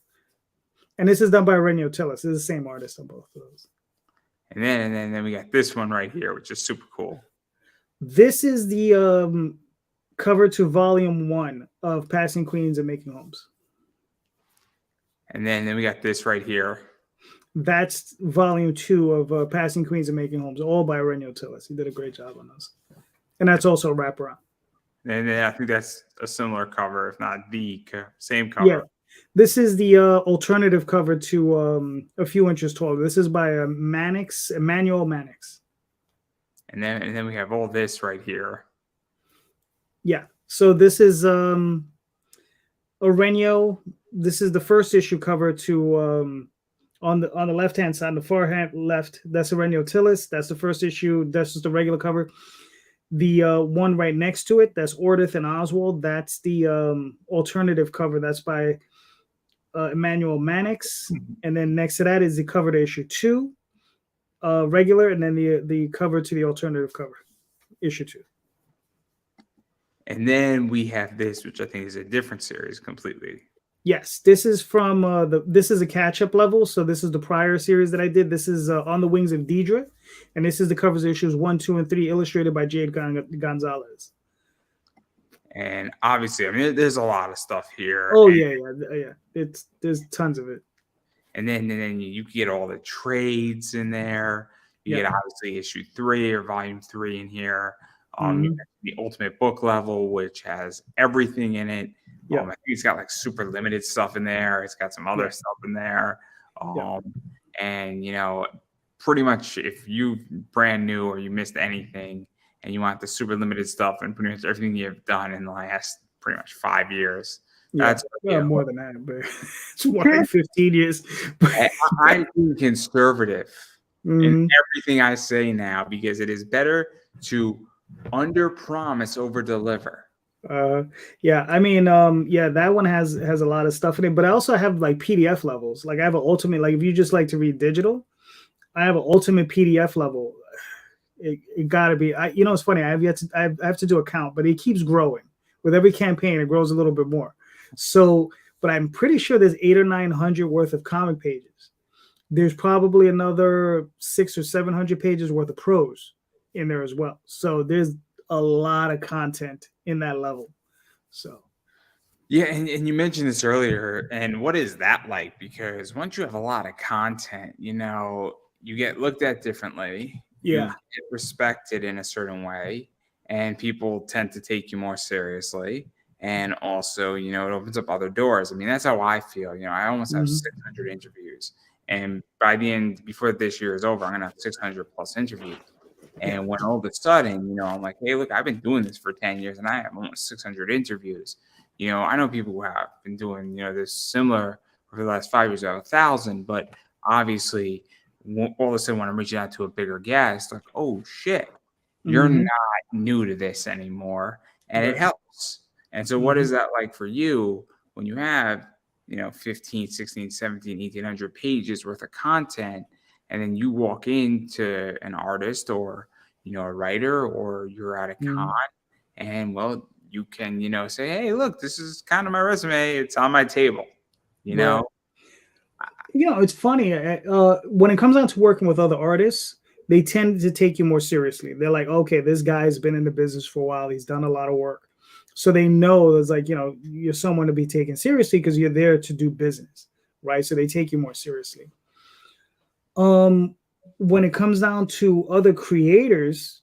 Speaker 1: and this is done by Renio Tillis. This is the same artist on both of those.
Speaker 2: And then we got this one right here, which is super cool.
Speaker 1: This is the cover to Volume 1 of Passing Queens and Making Homes.
Speaker 2: And then we got this right here.
Speaker 1: That's Volume 2 of Passing Queens and Making Homes, all by Renio Tillis. He did a great job on those. And that's also a wraparound.
Speaker 2: And then I think that's a similar cover, if not the same cover.
Speaker 1: Yeah. This is the alternative cover to A Few Inches Taller. This is by Emmanuel Mannix.
Speaker 2: And then we have all this right here.
Speaker 1: Yeah. So this is Renio. This is the first issue cover to on the left-hand side, on the far hand left, that's Renio Tillis. That's the first issue. That's just the regular cover. The one right next to it, that's Ordith and Oswald. That's the alternative cover. That's by Emmanuel Mannix. And then next to that is the cover to issue 2, regular, and then the cover to the alternative cover, issue 2.
Speaker 2: And then we have this, which I think is a different series completely.
Speaker 1: Yes, this is from this is a catch-up level. So this is the prior series that I did. This is On the Wings of Deidre, and this is the covers issues 1, 2, and 3, illustrated by Jade Gonzalez.
Speaker 2: And obviously, I mean, there's a lot of stuff here.
Speaker 1: Oh yeah. There's tons of it.
Speaker 2: And then you get all the trades in there. You get obviously issue 3 or volume 3 in here. The ultimate book level, which has everything in it. I think it's got like super limited stuff in there. It's got some other stuff in there. And pretty much if you brand new or you missed anything and you want the super limited stuff and pretty much everything you've done in the last pretty much 5 years. That's
Speaker 1: more than that, but it's more like 15 years.
Speaker 2: I'm conservative in everything I say now because it is better to under promise, over deliver.
Speaker 1: I mean, that one has a lot of stuff in it, but I also have like PDF levels. Like I have an ultimate, like if you just like to read digital, I have an ultimate PDF level. It gotta be. It's funny. I have to do a count, but it keeps growing with every campaign. It grows a little bit more. So, but I'm pretty sure there's 800 or 900 worth of comic pages. There's probably another 600 or 700 pages worth of prose in there as well. So there's a lot of content in that level. So
Speaker 2: Yeah, and you mentioned this earlier, and what is that like? Because once you have a lot of content, you get looked at differently, you
Speaker 1: yeah.
Speaker 2: get respected in a certain way, and people tend to take you more seriously. And also, it opens up other doors. I mean, that's how I feel. I almost have
Speaker 1: Mhm.
Speaker 2: 600 interviews, and by the end, before this year is over, I'm gonna have 600 plus interviews.
Speaker 1: Yeah.
Speaker 2: And when all of a sudden, I'm like, hey, look, I've been doing this for 10 years and I have almost 600 interviews. I know people who have been doing, this similar for the last 5 years, I have 1,000, but obviously, all of a sudden, when I'm reaching out to a bigger guest, like, oh shit, you're
Speaker 1: Hmm.
Speaker 2: not new to this anymore. And it
Speaker 1: Right.
Speaker 2: helps. And so, what
Speaker 1: Hmm.
Speaker 2: is that like for you when you have, 15, 16, 17, 1,800 pages worth of content? And then you walk into an artist or, a writer, or you're at a con,
Speaker 1: Hmm.
Speaker 2: and well, you can, say, hey, look, this is kind of my resume. It's on my table, you know?
Speaker 1: Right. It's funny. When it comes down to working with other artists, they tend to take you more seriously. They're like, okay, this guy's been in the business for a while. He's done a lot of work. So they know it's like, you're someone to be taken seriously because you're there to do business, right? So they take you more seriously. Um, when it comes down to other creators,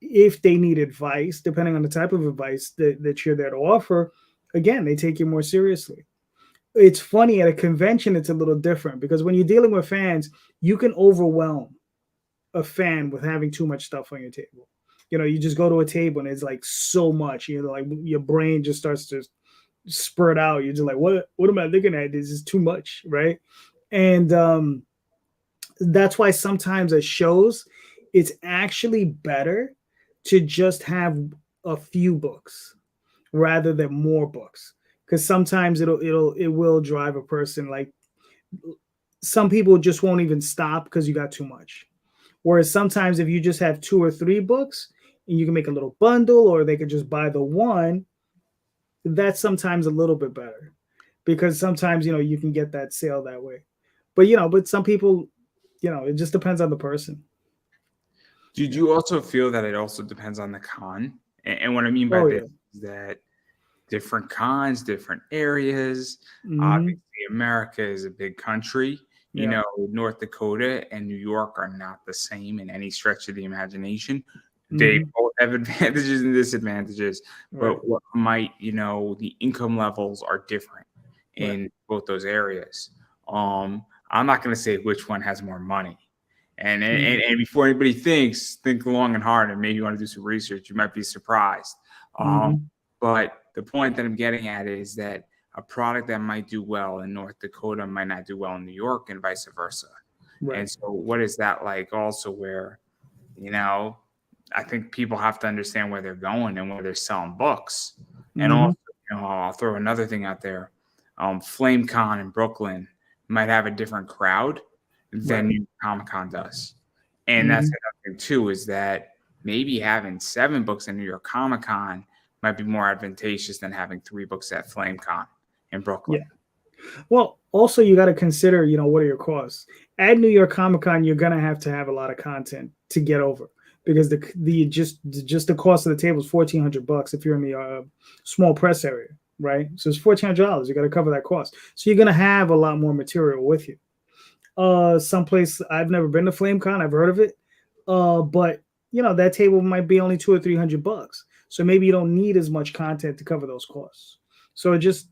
Speaker 1: if they need advice, depending on the type of advice that you're there to offer, again, they take you more seriously. It's funny at a convention, it's a little different because when you're dealing with fans, you can overwhelm a fan with having too much stuff on your table. You just go to a table and it's like so much. Like your brain just starts to spurt out. You're just like, what am I looking at? This is too much, right? And that's why sometimes at shows, it's actually better to just have a few books rather than more books because sometimes it will drive a person like some people just won't even stop because you got too much. Whereas sometimes if you just have 2 or 3 books and you can make a little bundle or they could just buy the one, that's sometimes a little bit better because sometimes you can get that sale that way. But some people, it just depends on the person.
Speaker 2: Did
Speaker 1: Yeah.
Speaker 2: you also feel that it also depends on the con? And what I mean by
Speaker 1: Oh
Speaker 2: this
Speaker 1: yeah.
Speaker 2: is that different cons, different areas.
Speaker 1: Hmm.
Speaker 2: Obviously, America is a big country.
Speaker 1: Yeah.
Speaker 2: North Dakota and New York are not the same in any stretch of the imagination. They
Speaker 1: Hmm.
Speaker 2: both have advantages and disadvantages,
Speaker 1: Right.
Speaker 2: but what might, the income levels are different
Speaker 1: Right.
Speaker 2: in both those areas. I'm not going to say which one has more money. And before anybody think long and hard, and maybe you want to do some research. You might be surprised. Um,
Speaker 1: Hmm.
Speaker 2: but the point that I'm getting at is that a product that might do well in North Dakota might not do well in New York, and vice versa.
Speaker 1: Right.
Speaker 2: And so, what is that like? Also, where you know, I think people have to understand where they're going and where they're selling books. And
Speaker 1: Hmm.
Speaker 2: also, I'll throw another thing out there. FlameCon in Brooklyn might have a different crowd than
Speaker 1: Right.
Speaker 2: New York Comic Con does. And that's
Speaker 1: Hmm.
Speaker 2: another thing too, is that maybe having 7 books in New York Comic Con might be more advantageous than having 3 books at FlameCon in Brooklyn.
Speaker 1: Yeah. Well, also you got to consider, what are your costs? At New York Comic Con, you're gonna have to have a lot of content to get over because the cost of the table is $1,400 if you're in the small press area, right? So it's $1,400. You got to cover that cost. So you're gonna have a lot more material with you. Someplace I've never been to FlameCon, I've heard of it, but that table might be only $200 or $300. So maybe you don't need as much content to cover those costs. So it just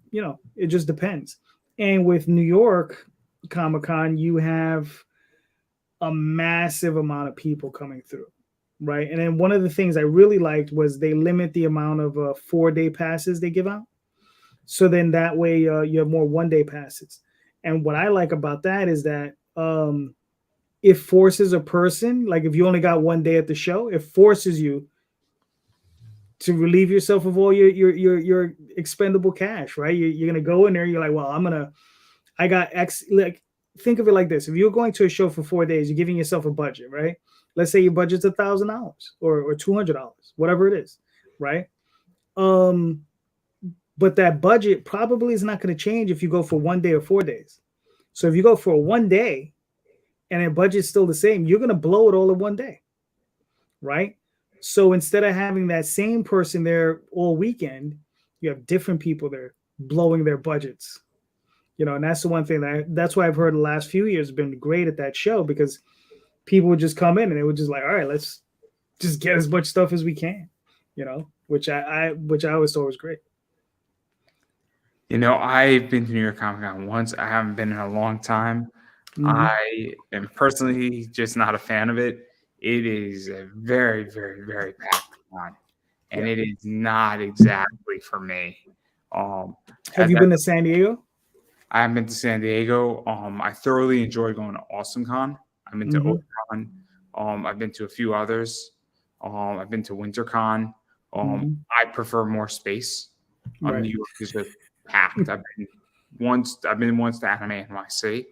Speaker 1: depends. And with New York Comic Con, you have a massive amount of people coming through, right? And then one of the things I really liked was they limit the amount of 4-day passes they give out. So then that way you have more 1-day passes. And what I like about that is that it forces a person, like if you only got 1 day at the show, it forces you to relieve yourself of all your expendable cash, right? You're gonna go in there. You're like, well, I got X. Like think of it like this: if you're going to a show for 4 days, you're giving yourself a budget, right? Let's say your budget's $1,000 or $200, whatever it is, right? Um, but that budget probably is not going to change if you go for 1 day or 4 days. So if you go for 1 day and your budget's still the same, you're going to blow it all in 1 day, right? So instead of having that same person there all weekend, you have different people there blowing their budgets. And that's the one thing that's why I've heard the last few years been great at that show, because people would just come in and they would just like, all right, let's just get as much stuff as we can, which I always thought was great.
Speaker 2: I've been to New York Comic Con once. I haven't been in a long time.
Speaker 1: Mm-hmm.
Speaker 2: I am personally just not a fan of it. It is a very, very, very packed con, and it is not exactly for me.
Speaker 1: Have you been to San Diego?
Speaker 2: I haven't been to San Diego. I thoroughly enjoyed going to AwesomeCon. I've been to OpenCon. I've been to a few others. I've been to WinterCon. I prefer more space. New York is just packed. I've been once to Anime NYC,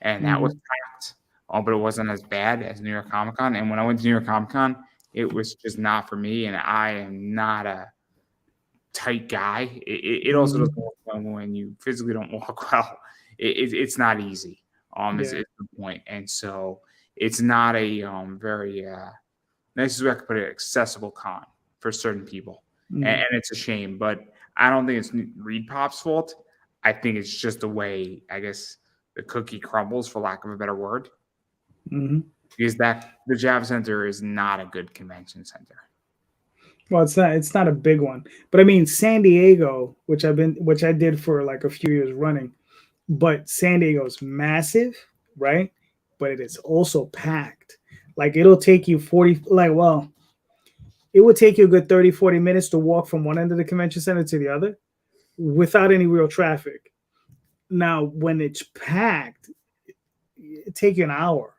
Speaker 2: and that was packed. But it wasn't as bad as New York Comic Con. And when I went to New York Comic Con, it was just not for me. And I am not a tight guy. It also doesn't work well when you physically don't walk well. It's not easy. Is the point. And so it's not a very nicest way I could put it, accessible con for certain people. And it's a shame, but I don't think it's Reed Pop's fault. I think it's just the way, I guess, the cookie crumbles, for lack of a better word. Because the Javits Center is not a good convention center.
Speaker 1: Well, it's not a big one, but I mean San Diego, which I did for like a few years running, but San Diego's massive, right? But it is also packed. Like it'll take you it would take you a good 30-40 minutes to walk from one end of the convention center to the other without any real traffic. Now, when it's packed, it take you an hour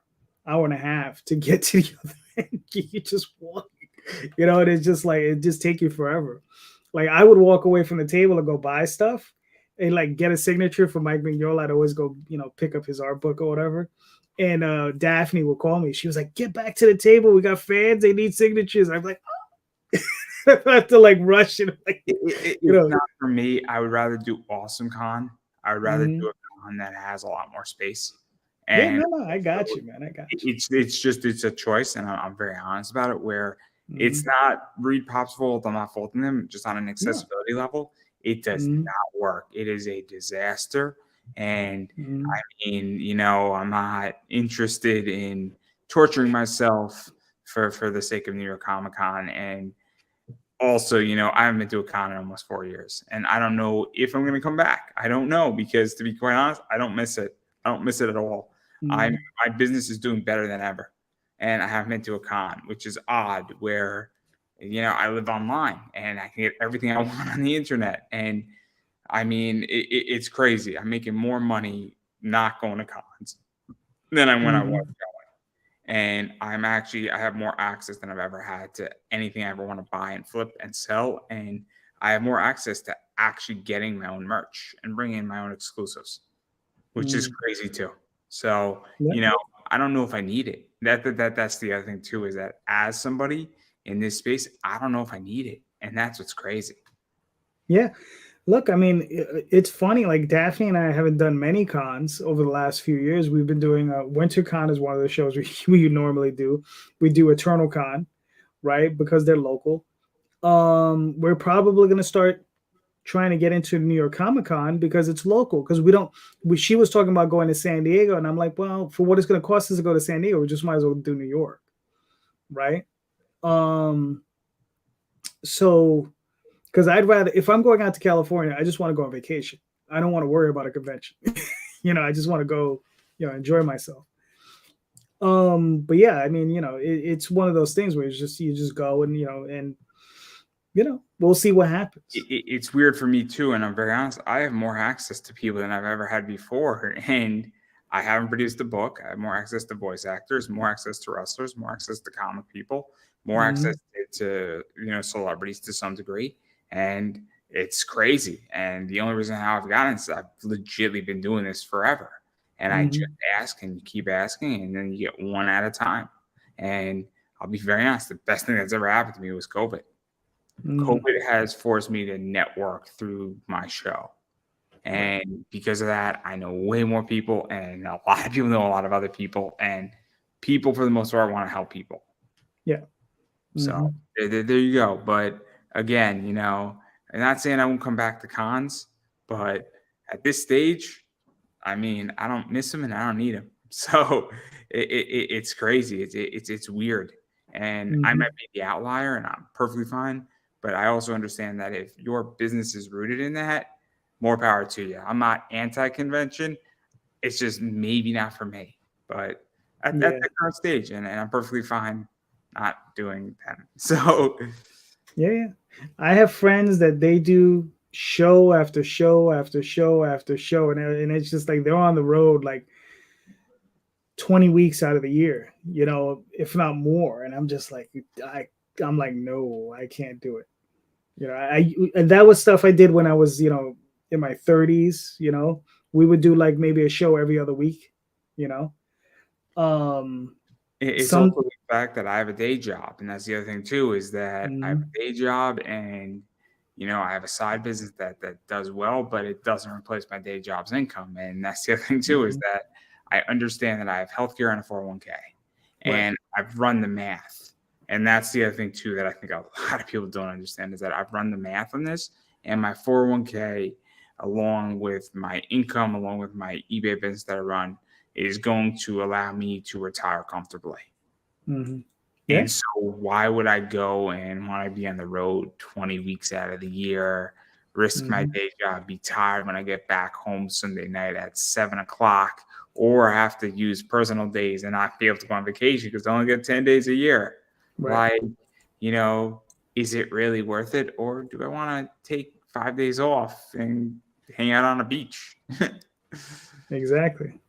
Speaker 1: and a half to get to the other end. You just walk. And it's just like it just take you forever. Like I would walk away from the table and go buy stuff and like get a signature for Mike Mignola. I'd always go, pick up his art book or whatever. And Daphne would call me. She was like, "Get back to the table. We got fans. They need signatures." I'm like, oh. I have to like rush it. Like,
Speaker 2: it's not for me. I would rather do AwesomeCon. I would rather do a con that has a lot more space. And
Speaker 1: I got you, man. I got you.
Speaker 2: It's a choice, and I'm very honest about it. Where it's not Reed Pop's fault. I'm not faulting them. Just on an accessibility level, it does not work. It is a disaster. And I mean, I'm not interested in torturing myself for the sake of New York Comic Con. And also, I haven't been to a con in almost 4 years, and I don't know if I'm going to come back. I don't know, because to be quite honest, I don't miss it. I don't miss it at all. My business is doing better than ever, and I haven't been to a con, which is odd. Where I live online and I can get everything I want on the internet, and I mean it's crazy. I'm making more money not going to cons than when I was going. And I have more access than I've ever had to anything I ever want to buy and flip and sell. And I have more access to actually getting my own merch and bringing in my own exclusives, which is crazy too. So, I don't know if I need it. That's the other thing too, is that as somebody in this space, I don't know if I need it. And that's what's crazy.
Speaker 1: Yeah. Look, I mean, it's funny. Like Daphne and I haven't done many cons over the last few years. We've been doing WinterCon is one of the shows we normally do. We do Eternal Con, right? Because they're local. We're probably going to start trying to get into New York Comic Con because it's local. Because she was talking about going to San Diego, and I'm like, well, for what it's going to cost us to go to San Diego, we just might as well do New York, right? So. Because I'd rather, if I'm going out to California, I just want to go on vacation. I don't want to worry about a convention. I just want to go, enjoy myself. But yeah, I mean, it's one of those things where you just go and we'll see what happens.
Speaker 2: It's weird for me too, and I'm very honest. I have more access to people than I've ever had before, and I haven't produced a book. I have more access to voice actors, more access to wrestlers, more access to comic people, more access to celebrities to some degree. And it's crazy. And the only reason how I've gotten it is I've legitimately been doing this forever. And I just ask and you keep asking, and then you get one at a time. And I'll be very honest, the best thing that's ever happened to me was COVID. COVID has forced me to network through my show. And because of that, I know way more people, and a lot of people know a lot of other people, and people for the most part want to help people.
Speaker 1: Yeah.
Speaker 2: So there you go. But again, I'm not saying I won't come back to cons, but at this stage, I mean, I don't miss them and I don't need them. So it's crazy. It's weird. And I might be the outlier and I'm perfectly fine. But I also understand that if your business is rooted in that, more power to you. I'm not anti-convention. It's just maybe not for me. But at the current stage, and I'm perfectly fine not doing them. So
Speaker 1: yeah. I have friends that they do show after show after show after show, and it's just like they're on the road like 20 weeks out of the year, if not more. And I'm just like, I'm like, no, I can't do it. And that was stuff I did when I was, in my 30s. We would do like maybe a show every other week.
Speaker 2: It's also the fact that I have a day job, and that's the other thing too, is that I have a day job, and I have a side business that does well, but it doesn't replace my day job's income. And that's the other thing too, is that I understand that I have healthcare and a 401k, and I've run the math. And that's the other thing too that I think a lot of people don't understand, is that I've run the math on this, and my 401k, along with my income, along with my eBay business that I run, is going to allow me to retire comfortably.
Speaker 1: Yeah.
Speaker 2: And so why would I go and want to be on the road 20 weeks out of the year, risk my day job, be tired when I get back home Sunday night at 7:00, or have to use personal days and not be able to go on vacation because I only get 10 days a year? Like, is it really worth it? Or do I want to take 5 days off and hang out on a beach?
Speaker 1: Exactly.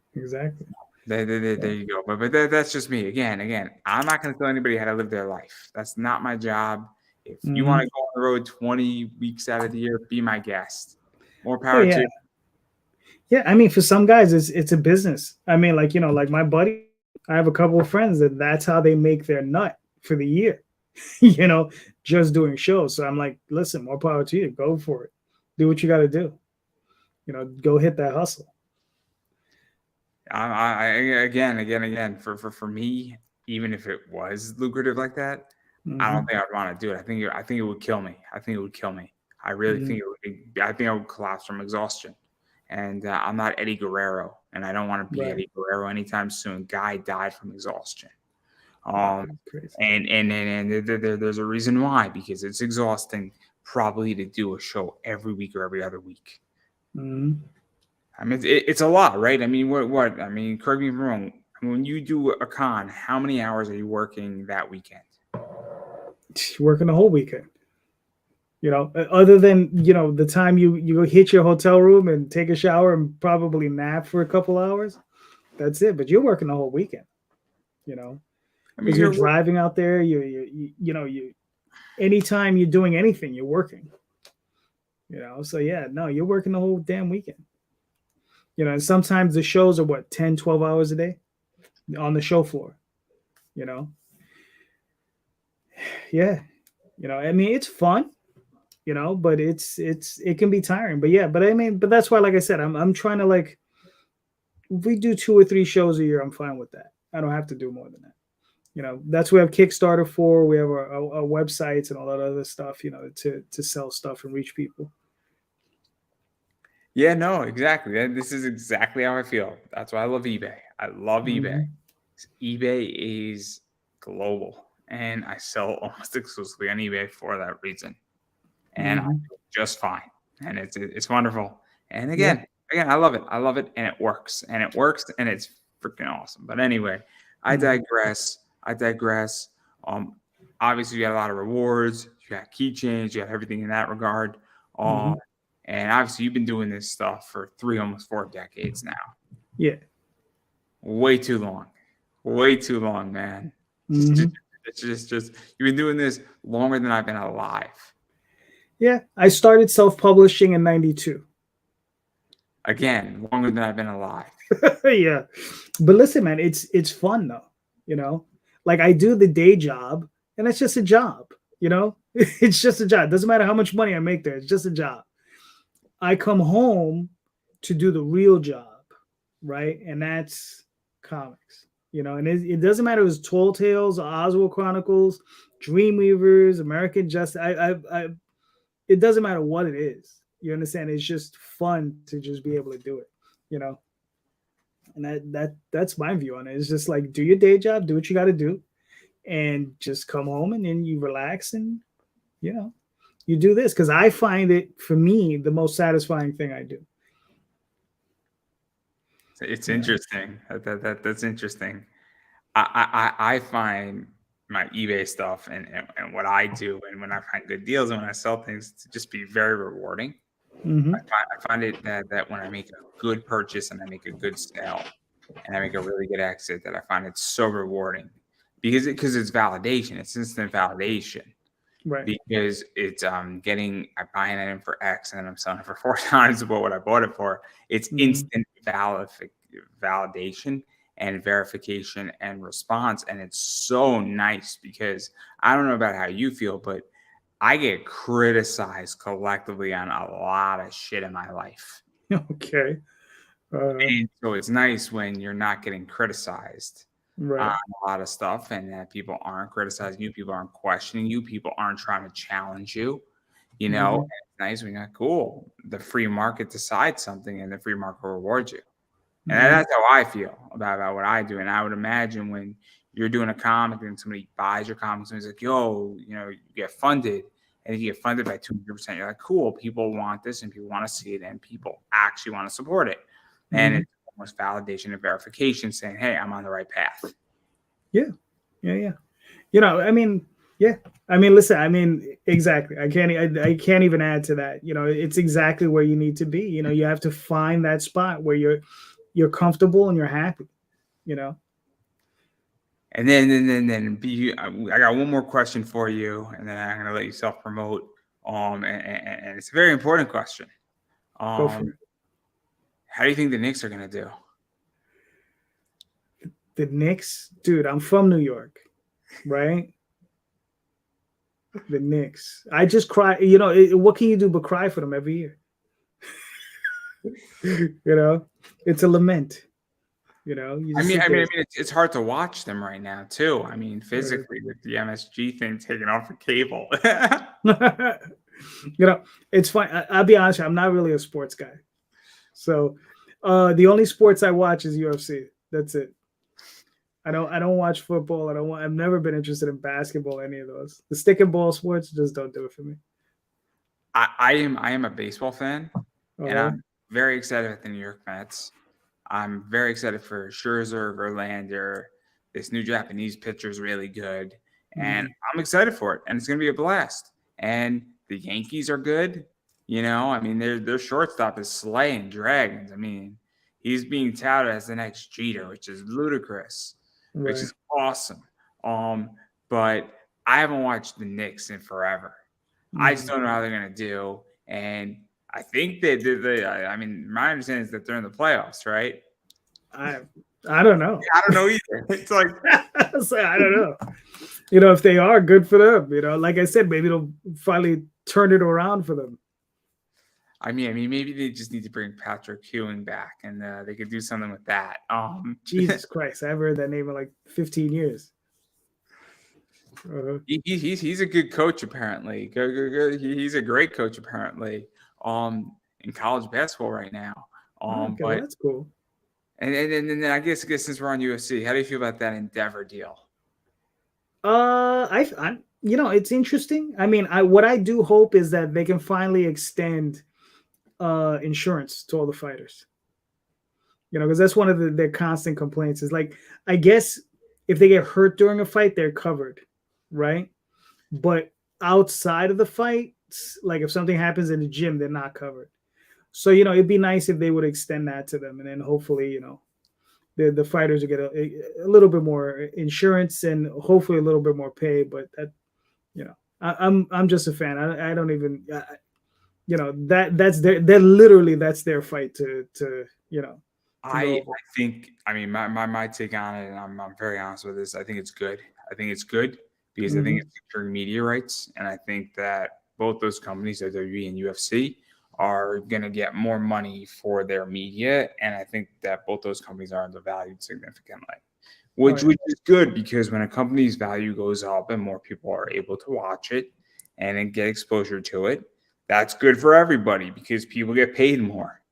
Speaker 2: There you go. But that's just me. Again, I'm not going to tell anybody how to live their life. That's not my job. If you want to go on the road 20 weeks out of the year, be my guest. More power to you.
Speaker 1: Yeah, I mean, for some guys, it's a business. I mean, like my buddy, I have a couple of friends that's how they make their nut for the year. Just doing shows. So I'm like, listen, more power to you. Go for it. Do what you got to do. Go hit that hustle.
Speaker 2: Again, for me, even if it was lucrative like that, I don't think I'd want to do it. I think it would kill me. I really think it would. I think I would collapse from exhaustion. And I'm not Eddie Guerrero, and I don't want to be Eddie Guerrero anytime soon. Guy died from exhaustion. And there's a reason why, because it's exhausting probably to do a show every week or every other week. I mean, it's a lot, right? I mean, what? I mean, correct me if I'm wrong. When you do a con, how many hours are you working that weekend?
Speaker 1: Working the whole weekend. Other than the time you hit your hotel room and take a shower and probably nap for a couple hours, that's it. But you're working the whole weekend.
Speaker 2: I mean,
Speaker 1: you're driving out there. You anytime you're doing anything, you're working. So yeah, no, you're working the whole damn weekend. And sometimes the shows are 10, 12 hours a day on the show floor. Yeah, I mean, it's fun. But it can be tiring. But that's why, like I said, I'm trying to, like, if we do 2 or 3 shows a year, I'm fine with that. I don't have to do more than that. That's what we have Kickstarter for. We have our websites and all that other stuff, to sell stuff and reach people.
Speaker 2: Yeah, no, exactly. This is exactly how I feel. That's why I love eBay. I love eBay. eBay is global, and I sell almost exclusively on eBay for that reason. And I'm just fine. And it's wonderful. And again, I love it. I love it, and it works. And it's freaking awesome. But anyway, I digress. Obviously, you got a lot of rewards. You got keychains. You got everything in that regard. And obviously, you've been doing this stuff for almost 4 decades now.
Speaker 1: Yeah.
Speaker 2: Way too long, man. It's just you've been doing this longer than I've been alive.
Speaker 1: Yeah, I started self-publishing in 92.
Speaker 2: Again, longer than I've been alive.
Speaker 1: Yeah, but listen, man, it's fun though. You know, like I do the day job, and it's just a job. You know, it's just a job. Doesn't matter how much money I make there. It's just a job. I come home to do the real job, right? And that's comics. You know, and it doesn't matter if it's Tall Tales, Oswald Chronicles, Dreamweavers, American Justice. It doesn't matter what it is. You understand? It's just fun to just be able to do it. You know, and that's my view on it. It's just like do your day job, do what you got to do, and just come home and then you relax and you know you do this because I find it for me the most satisfying thing I do.
Speaker 2: It's
Speaker 1: You know?
Speaker 2: interesting. That's interesting. I find my eBay stuff and what I do and when I find good deals and when I sell things to just be very rewarding.
Speaker 1: Mm-hmm.
Speaker 2: I find it that when I make a good purchase and I make a good sale and I make a really good exit, that I find it so rewarding because it's validation. It's instant validation
Speaker 1: Right.
Speaker 2: because it's getting I buy an item for X and then I'm selling it for 4 times about what I bought it for. It's
Speaker 1: Mm-hmm.
Speaker 2: instant validation and verification and response. And it's so nice because I don't know about how you feel, but I get criticized collectively on a lot of shit in my life.
Speaker 1: Okay.
Speaker 2: And so it's nice when you're not getting criticized on
Speaker 1: Right.
Speaker 2: a lot of stuff and that people aren't criticizing you, people aren't questioning you, people aren't trying to challenge you. You know,
Speaker 1: Mm-hmm.
Speaker 2: and it's nice when you're like, cool. The free market decides something and the free market rewards you. And
Speaker 1: Mm-hmm.
Speaker 2: that's how I feel about what I do. And I would imagine when you're doing a comic and somebody buys your comic, somebody's like, yo, you know, you get funded. And if you get funded by 200%, you're like, cool, people want this and people want to see it and people actually want to support it. And
Speaker 1: Mm-hmm.
Speaker 2: it's almost validation and verification saying, hey, I'm on the right path.
Speaker 1: Yeah. Yeah. Yeah. You know, I mean, yeah. I mean, listen. I mean, exactly. I can't even add to that. You know, it's exactly where you need to be. You know, you have to find that spot where you're comfortable and you're happy. You know.
Speaker 2: And then I got one more question for you, and then I'm gonna let you self promote. And it's a very important question.
Speaker 1: Go for
Speaker 2: Um,
Speaker 1: it.
Speaker 2: how do you think the Knicks are gonna do?
Speaker 1: The Knicks, dude. I'm from New York, right? The Knicks. I just cry. You know, what can you do but cry for them every year? You know, it's a lament. You know, you just sit there.
Speaker 2: It's hard to watch them right now too. I mean, physically with the MSG thing taking off the cable.
Speaker 1: You know, it's fine. I'll be honest, I'm not really a sports guy. So the only sports I watch is UFC. That's it. I don't watch football. I've never been interested in basketball, any of those. The stick and ball sports just don't do it for me.
Speaker 2: I am a baseball fan, and
Speaker 1: Oh,
Speaker 2: I'm very excited at the New York Mets. I'm very excited for Scherzer, Verlander. This new Japanese pitcher is really good, and
Speaker 1: mm,
Speaker 2: I'm excited for it. And it's going to be a blast. And the Yankees are good. You know, I mean, their shortstop is slaying dragons. I mean, he's being touted as the next Jeter, which is ludicrous, which
Speaker 1: right.
Speaker 2: is awesome. Um, but I haven't watched the Knicks in forever. I just
Speaker 1: Mm.
Speaker 2: don't know how they're going to do. And I think I mean, my understanding is that they're in the playoffs, right?
Speaker 1: I I don't know.
Speaker 2: I don't know either. It's like,
Speaker 1: So, I don't know. You know, if they are, good for them. You know, like I said, maybe it'll finally turn it around for them.
Speaker 2: maybe they just need to bring Patrick Ewing back, and they could do something with that.
Speaker 1: Jesus Christ, I haven't heard that name in like 15 years. Uh-huh.
Speaker 2: He's a good coach apparently. He's a great coach apparently. In college basketball right now.
Speaker 1: Okay, well
Speaker 2: But
Speaker 1: that's cool.
Speaker 2: and then I guess since we're on UFC, how do you feel about that Endeavor deal?
Speaker 1: I you know, it's interesting. I mean, what I do hope is that they can finally extend insurance to all the fighters. You know, because that's one of their constant complaints. Is like, I guess if they get hurt during a fight, they're covered, right? But outside of the fight, like if something happens in the gym, they're not covered. So you know, it'd be nice if they would extend that to them, and then hopefully, you know, the fighters will get a little bit more insurance and hopefully a little bit more pay. But that, you know, I'm just a fan. I don't even, you know, that's their literally that's their fight to you know.
Speaker 2: I think, I mean, my take on it, and I'm very honest with this. I think it's good. I think it's good because I think it's securing media rights, and I think that both those companies, WWE and UFC, are going to get more money for their media, and I think that both those companies are undervalued significantly, which is good because when a company's value goes up and more people are able to watch it and then get exposure to it, that's good for everybody because people get paid more.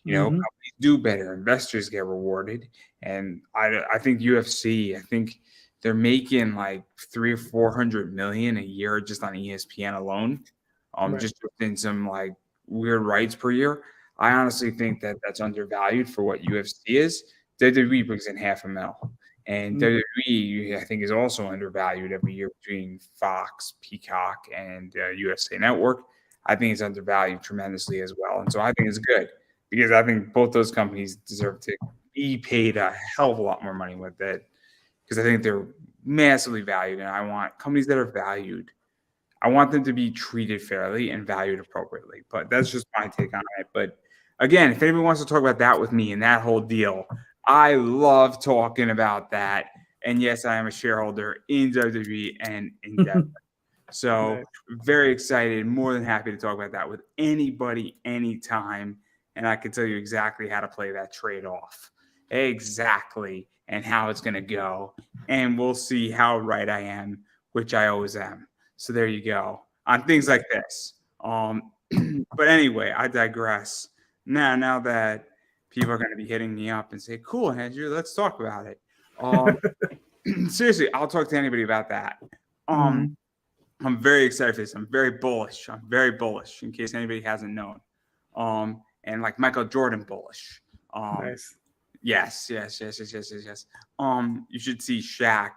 Speaker 2: Companies do better, investors get rewarded, and I think UFC, I think they're making like 300 or 400 million a year just on ESPN alone, just within some like weird rights per year. I honestly think that that's undervalued for what UFC is. WWE brings in $500,000, and WWE I think is also undervalued every year between Fox, Peacock, and USA Network. I think it's undervalued tremendously as well, and so I think it's good. Because I think both those companies deserve to be paid a hell of a lot more money with it. Because I think they're massively valued, and I want companies that are valued. I want them to be treated fairly and valued appropriately. But that's just my take on it. But again, if anybody wants to talk about that with me and that whole deal, I love talking about that. And yes, I am a shareholder in WWE and in Denver. So very excited, more than happy to talk about that with anybody, anytime. And I can tell you exactly how to play that trade off. Exactly. And how it's going to go. And we'll see how right I am, which I always am. So there you go. On things like this. But anyway, I digress. Now that people are going to be hitting me up and say, cool, Andrew, let's talk about it. Seriously, I'll talk to anybody about that. I'm very excited for this. I'm very bullish. In case anybody hasn't known. And like Michael Jordan bullish.
Speaker 1: Nice.
Speaker 2: Yes. You should see Shaq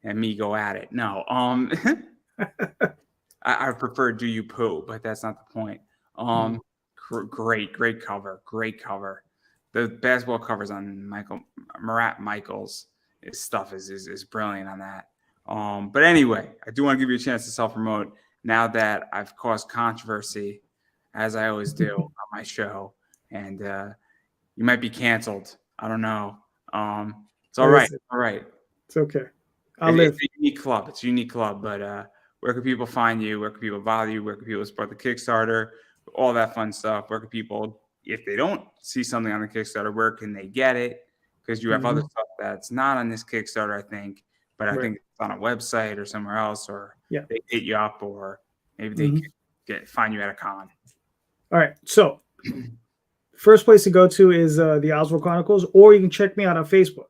Speaker 2: and me go at it. No. I prefer Do You Poo, but that's not the point. Great cover. Great cover. The basketball covers on Marat Michaels' stuff is brilliant on that. But anyway, I do want to give you a chance to self-promote now that I've caused controversy, as I always do on my show. And you might be canceled. I don't know. It's all right. All right.
Speaker 1: It's okay.
Speaker 2: It's a unique club. It's a unique club. But where can people find you? Where can people follow you? Where can people support the Kickstarter? All that fun stuff. Where can people, if they don't see something on the Kickstarter, where can they get it? Because you have other stuff that's not on this Kickstarter, I think. But I think it's on a website or somewhere else, or they hit you up, or maybe they can find you at a con.
Speaker 1: All right. So first place to go to is the Oswald Chronicles, or you can check me out on Facebook.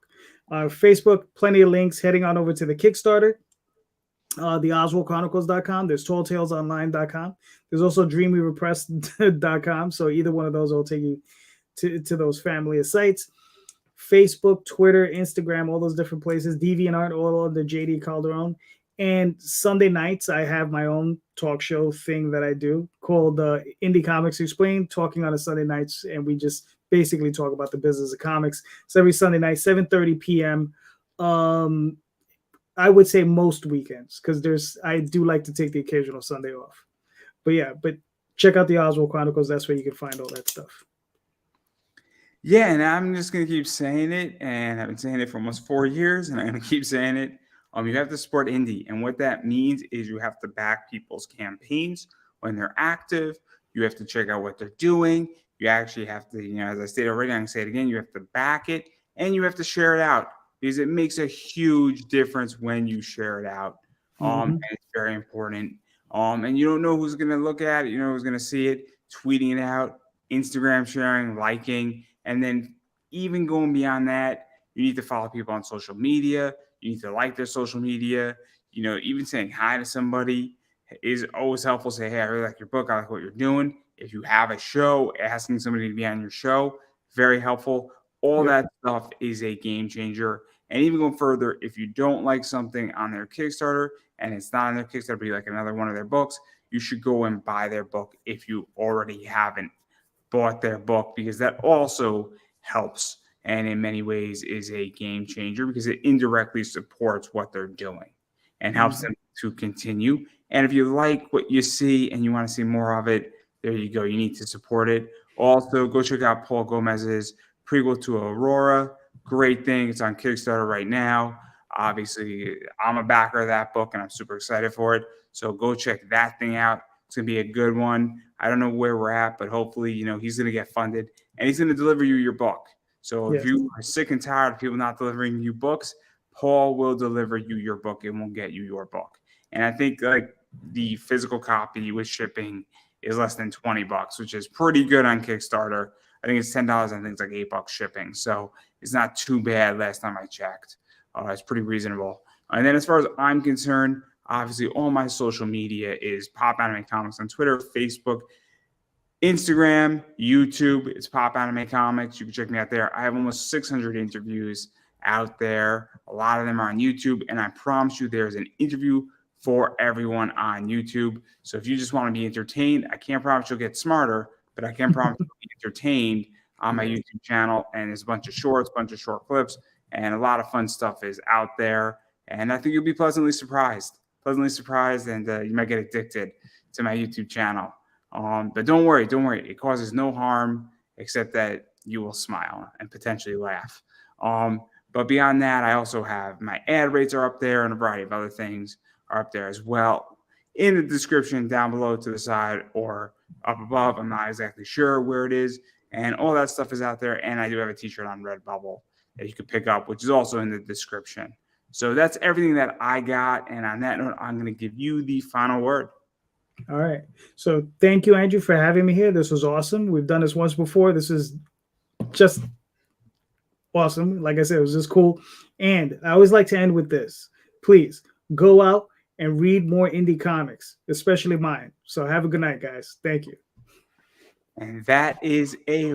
Speaker 1: Facebook, plenty of links heading on over to the Kickstarter, theoswaldchronicles.com. There's talltalesonline.com. There's also dreamweaverpress.com. So either one of those will take you to those family of sites. Facebook, Twitter, Instagram, all those different places. DeviantArt, all under JD Calderon. And Sunday nights, I have my own talk show thing that I do called Indie Comics Explained, talking on a Sunday nights, and we just basically talk about the business of comics. So every Sunday night, 7:30 p.m. I would say most weekends, because I do like to take the occasional Sunday off. But check out the Oswald Chronicles. That's where you can find all that stuff.
Speaker 2: Yeah, and I'm just going to keep saying it, and I've been saying it for almost 4 years, and I'm going to keep saying it. You have to support indie, and what that means is you have to back people's campaigns when they're active. You have to check out what they're doing. You actually have to, as I stated already, I'm going to say it again, you have to back it, and you have to share it out, because it makes a huge difference when you share it out. And it's very important. And you don't know who's going to look at it. You know who's going to see it, tweeting it out, Instagram sharing, liking. And then even going beyond that, you need to follow people on social media. You need to like their social media. Even saying hi to somebody is always helpful. Say, hey, I really like your book. I like what you're doing. If you have a show, asking somebody to be on your show, very helpful. All that stuff is a game changer. And even going further, if you don't like something on their Kickstarter and it's not on their Kickstarter, but you like another one of their books, you should go and buy their book if you already haven't bought their book, because that also helps, and in many ways is a game changer, because it indirectly supports what they're doing and helps them to continue. And if you like what you see and you want to see more of it, there you go. You need to support it. Also, go check out Paul Gomez's prequel to Aurora. Great thing. It's on Kickstarter right now. Obviously, I'm a backer of that book, and I'm super excited for it. So go check that thing out. It's going to be a good one. I don't know where we're at, but hopefully, he's going to get funded, and he's going to deliver you your book. So if you are sick and tired of people not delivering you books, Paul will deliver you your book and will get you your book. And I think like the physical copy with shipping is less than $20, which is pretty good on Kickstarter. I think it's $10. I think it's like $8 shipping. So it's not too bad last time I checked. It's pretty reasonable. And then as far as I'm concerned, obviously all my social media is Pop Anime Comics on Twitter, Facebook, Instagram, YouTube. It's Pop Anime Comics. You can check me out there. I have almost 600 interviews out there. A lot of them are on YouTube. And I promise you there's an interview for everyone on YouTube. So if you just want to be entertained, I can't promise you'll get smarter, but I can promise you'll be entertained on my YouTube channel. And there's a bunch of short clips, and a lot of fun stuff is out there. And I think you'll be pleasantly surprised, and you might get addicted to my YouTube channel. But don't worry. It causes no harm except that you will smile and potentially laugh. But beyond that, I also have my ad rates are up there, and a variety of other things are up there as well in the description down below to the side or up above. I'm not exactly sure where it is, and all that stuff is out there. And I do have a t-shirt on Redbubble that you could pick up, which is also in the description. So that's everything that I got. And on that note, I'm going to give you the final word.
Speaker 1: All right. So thank you, Andrew, for having me here. This was awesome. We've done this once before. This is just awesome. Like I said, it was just cool. And I always like to end with this. Please go out and read more indie comics, especially mine. So have a good night, guys. Thank you.
Speaker 2: And that is a